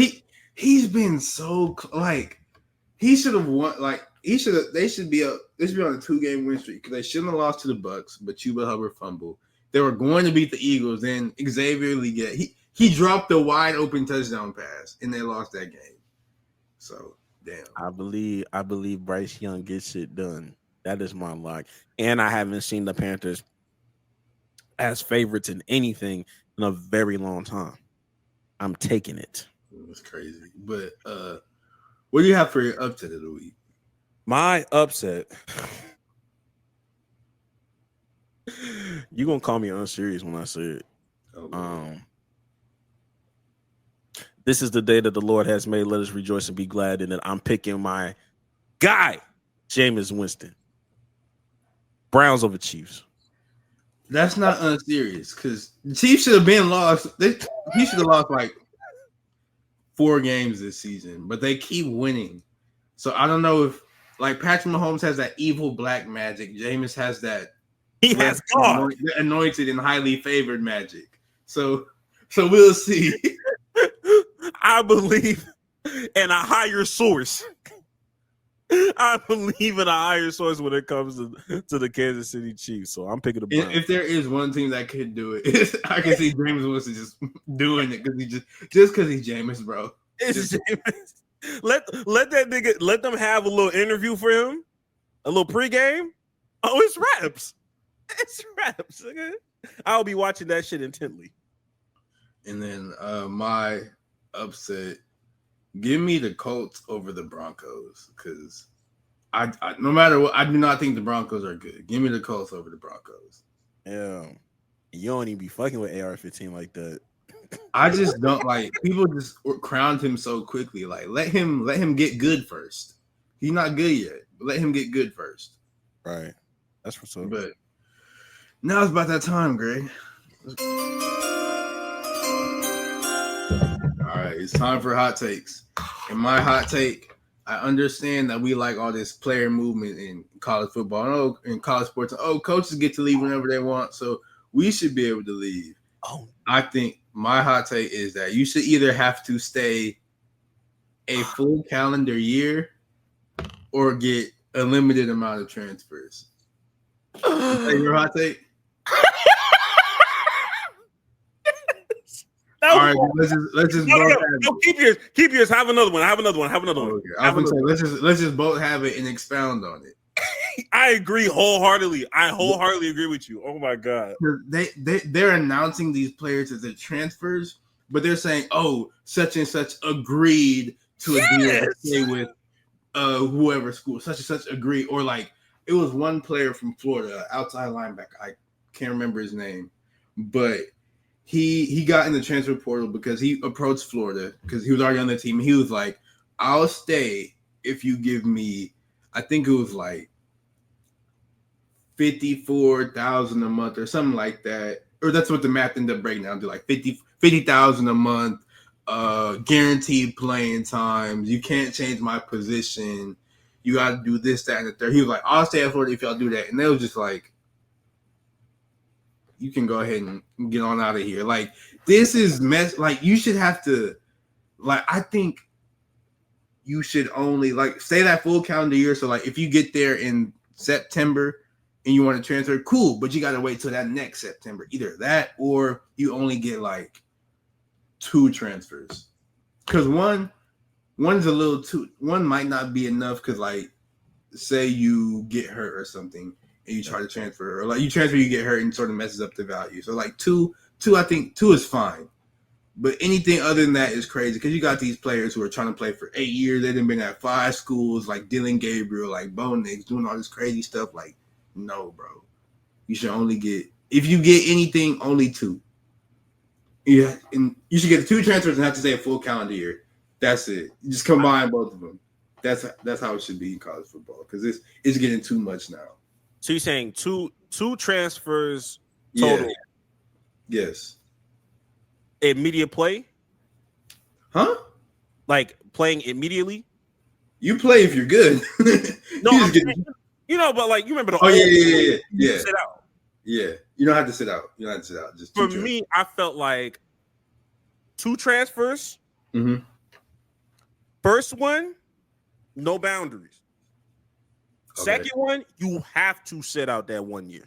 he's been so he should have won. They should be on a 2-game win streak because they shouldn't have lost to the Bucks, but Chuba Hubbard fumbled. They were going to beat the Eagles. Then Xavier Legette, he dropped a wide open touchdown pass, and they lost that game. So damn. I believe Bryce Young gets it done. That is my lock. And I haven't seen the Panthers as favorites in anything in a very long time. I'm taking it. It's crazy. But what do you have for your upset of the week? My upset. You're gonna call me unserious when I say it. Okay. This is the day that the Lord has made. Let us rejoice and be glad in it. I'm picking my guy, Jameis Winston. Browns over Chiefs. That's not unserious because the Chiefs should have been lost. He should have lost like 4 games this season, but they keep winning. So I don't know if like Patrick Mahomes has that evil black magic. Jameis has that. He has God, anointed and highly favored magic. So we'll see. I believe in a higher source. I believe in a higher source when it comes to the Kansas City Chiefs. So I'm picking the Browns. If there is one team that could do it, I can see Jameis Winston just doing it because he just because he's Jameis, bro. It's Jameis. Let that nigga let them have a little interview for him, a little pregame. Oh, it's raps. It's raps. Okay? I'll be watching that shit intently. And then my upset, give me the Colts over the Broncos because I no matter what, I do not think the Broncos are good. Give me the Colts over the Broncos. Yeah, you don't even be fucking with AR-15 like that. I just don't like people just crowned him so quickly. Like let him get good first. He's not good yet. But let him get good first. Right. That's what's up. But now it's about that time, Greg. All right, it's time for hot takes. And my hot take, I understand that we like all this player movement in college football and in college sports. Coaches get to leave whenever they want, so we should be able to leave. I think my hot take is that you should either have to stay a full calendar year or get a limited amount of transfers. Is that your hot take? All right, let's just both have it. Keep yours. Have another one. Okay. Let's just both have it and expound on it. I agree wholeheartedly. I wholeheartedly agree with you. Oh my god. They're announcing these players as their transfers, but they're saying, "Oh, such and such agreed to a deal to stay with whoever school, such and such agreed." Or like it was one player from Florida, outside linebacker. I can't remember his name, but he got in the transfer portal because he approached Florida because he was already on the team. He was like, "I'll stay if you give me," I think it was like $54,000 a month or something like that. Or that's what the math ended up breaking down to, like $50,000 a month, guaranteed playing times. You can't change my position. You got to do this, that, and the third. He was like, "I'll stay at Florida if y'all do that." And they was just like, "You can go ahead and get on out of here." Like, this is mess. Like, you should have to, like, I think you should only, like, stay that full calendar year. So, like, if you get there in September and you want to transfer, cool. But you got to wait till that next September. Either that or you only get, like, 2 transfers. Because one's a little too, one might not be enough because, like, say you get hurt or something. And you try to transfer, or like you transfer, you get hurt and sort of messes up the value. So like two, I think 2 is fine. But anything other than that is crazy because you got these players who are trying to play for 8 years. They've been at 5 schools, like Dylan Gabriel, like Bo Nix, doing all this crazy stuff. Like, no, bro. You should only get, if you get anything, only 2. Yeah, and you should get 2 transfers and have to stay a full calendar year. That's it. You just combine both of them. That's how it should be in college football because it's getting too much now. So you're saying two transfers total? Yeah. Yes. Immediate play? Huh? Like playing immediately? You play if you're good. No, but like you remember the yeah. Sit out. Yeah, you don't have to sit out. Just for me, I felt like 2 transfers. Mm-hmm. First one, no boundaries. Okay. Second one, you have to sit out that 1 year.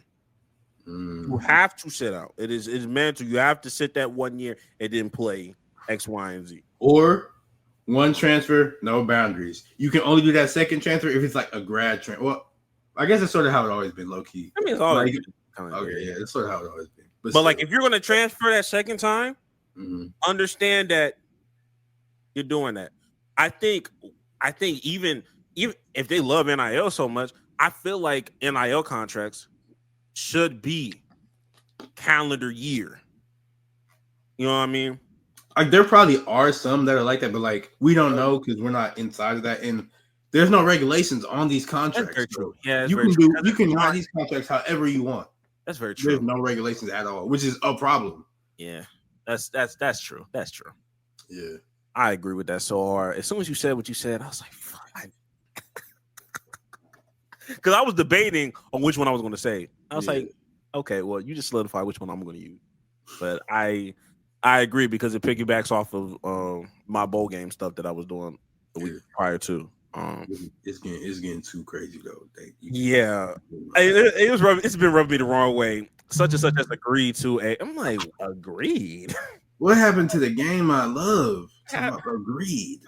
You have to sit out. It's mandatory. You have to sit that 1 year and then play X, Y, and Z. Or 1 transfer, no boundaries. You can only do that second transfer if it's like a grad transfer. Well, I guess that's sort of how it always been, low key. I mean, it's always okay, yeah, that's sort of how it always been. But like, if you're going to transfer that second time, understand that you're doing that. I think even if they love NIL so much, I feel like NIL contracts should be calendar year. You know what I mean? Like, there probably are some that are like that, but like, we don't know because we're not inside of that, and there's no regulations on these contracts. That's very true. Yeah, you can write these contracts however you want. That's very true. There's no regulations at all, which is a problem. Yeah, that's true. That's true. Yeah, I agree with that so hard. As soon as you said what you said, I was like, fuck. Because I was debating on which one I was going to say. I was like, okay, well, you just solidify which one I'm going to use. But I agree because it piggybacks off of my bowl game stuff that I was doing the week prior to. It's getting too crazy though. It's been rubbing me the wrong way. Such and such has agreed to a. I'm like, agreed. What happened to the game I love? Agreed.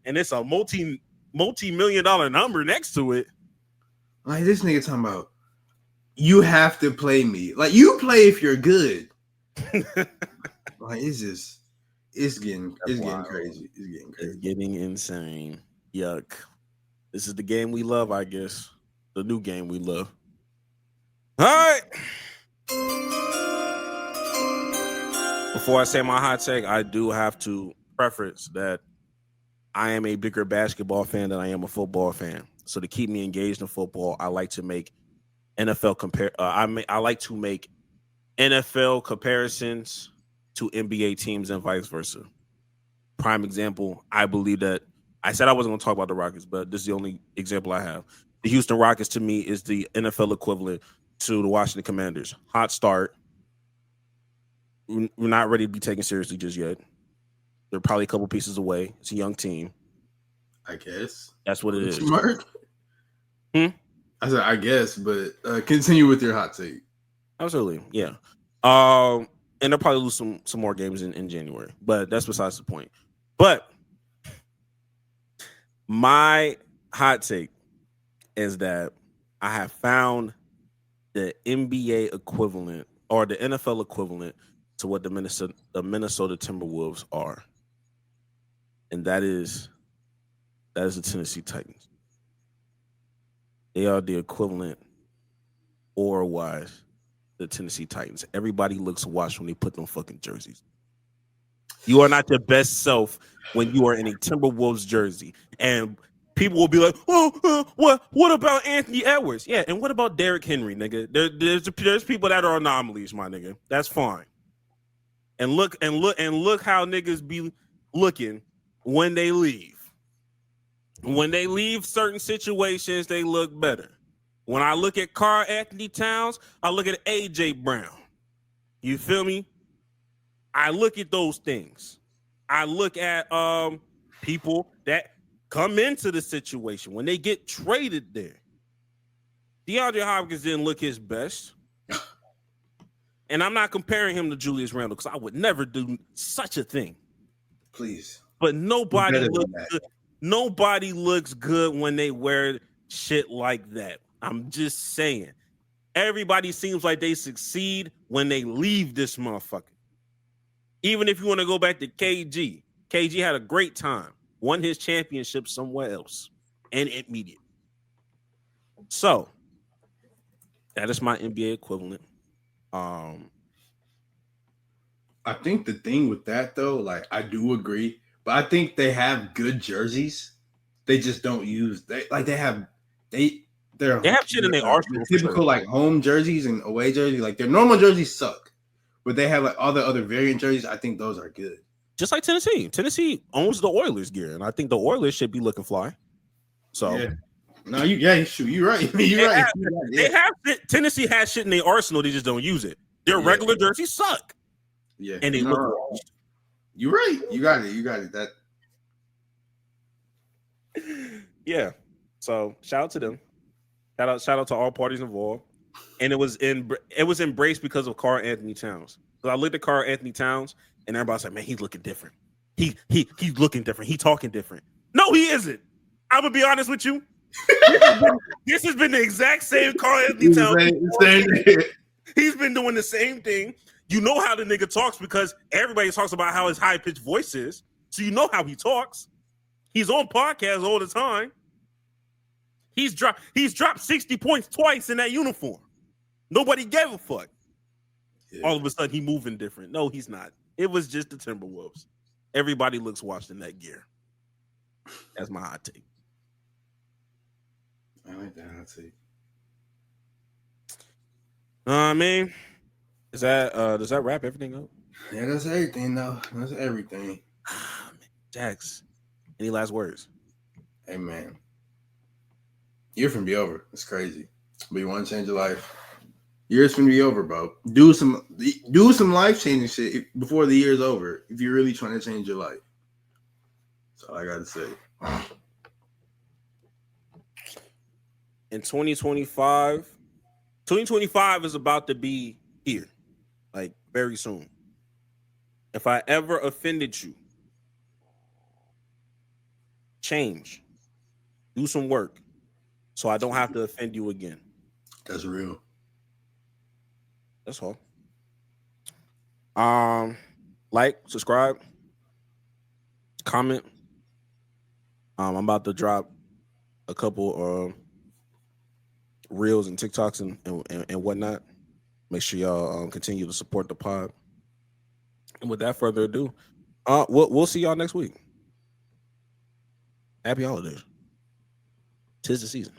And it's a multi-million-dollar number next to it. Like, this nigga talking about, you have to play me. Like, you play if you're good. Like, it's getting crazy. It's getting insane. Yuck. This is the game we love, I guess. The new game we love. All right. Before I say my hot take, I do have to preface that I am a bigger basketball fan than I am a football fan. So to keep me engaged in football, I like to make NFL I like to make NFL comparisons to NBA teams and vice versa. Prime example, I believe that I said I wasn't going to talk about the Rockets, but this is the only example I have. The Houston Rockets, to me, is the NFL equivalent to the Washington Commanders. Hot start. We're not ready to be taken seriously just yet. They're probably a couple pieces away. It's a young team. I guess. That's what it is. Smart. I said, I guess, but continue with your hot take. Absolutely, yeah. And they'll probably lose some more games in January, but that's besides the point. But my hot take is that I have found the NBA equivalent or the NFL equivalent to what the Minnesota Timberwolves are, and that is the Tennessee Titans. They are the equivalent, aura-wise, the Tennessee Titans. Everybody looks washed when they put them fucking jerseys. You are not your best self when you are in a Timberwolves jersey. And people will be like, what about Anthony Edwards? Yeah, and what about Derrick Henry, nigga? There's people that are anomalies, my nigga. That's fine. And look how niggas be looking when they leave. When they leave certain situations, they look better. When I look at Karl Anthony Towns, I look at AJ Brown. You feel me? I look at those things. I look at people that come into the situation when they get traded there. DeAndre Hopkins didn't look his best. And I'm not comparing him to Julius Randle because I would never do such a thing. Please. But nobody looks good when they wear shit like that. I'm just saying. Everybody seems like they succeed when they leave this motherfucker. Even if you want to go back to KG. KG had a great time. Won his championship somewhere else. And immediate. So, that is my NBA equivalent. I think the thing with that, though, like, I do agree. But I think they have good jerseys. They just don't use they have shit in their arsenal. Typical like home jerseys and away jerseys, like their normal jerseys suck, but they have like all the other variant jerseys. I think those are good. Just like Tennessee. Tennessee owns the Oilers gear, and I think the Oilers should be looking fly. So yeah. No, you're right. Tennessee has shit in their arsenal. They just don't use it. Their regular jerseys suck. Yeah, and they look. You're right. You got it. That. Yeah. So shout out to them. Shout out to all parties involved. And it was embraced because of Karl Anthony Towns. So I looked at Karl Anthony Towns, and everybody's like, "Man, he's looking different. He's looking different. He's talking different." No, he isn't. I'm gonna be honest with you. This has been the exact same Karl Anthony Towns. He's been doing the same thing. You know how the nigga talks because everybody talks about how his high-pitched voice is. So you know how he talks. He's on podcasts all the time. He's dropped 60 points twice in that uniform. Nobody gave a fuck. Yeah. All of a sudden, he moving different. No, he's not. It was just the Timberwolves. Everybody looks washed in that gear. That's my hot take. I like that hot take. I mean, does that wrap everything up? Yeah, that's everything, though. That's everything. Jax, any last words? Hey, man. Year finna be over. It's crazy. But you want to change your life? Year's finna be over, bro. Do some life-changing shit before the year's over if you're really trying to change your life. That's all I got to say. In 2025 is about to be here, like very soon. If I ever offended you, change, do some work so I don't have to offend you again. That's real. That's all. Like, subscribe, comment. I'm about to drop a couple reels and TikToks and whatnot. Make sure y'all continue to support the pod. And without further ado, we'll see y'all next week. Happy holidays. 'Tis the season.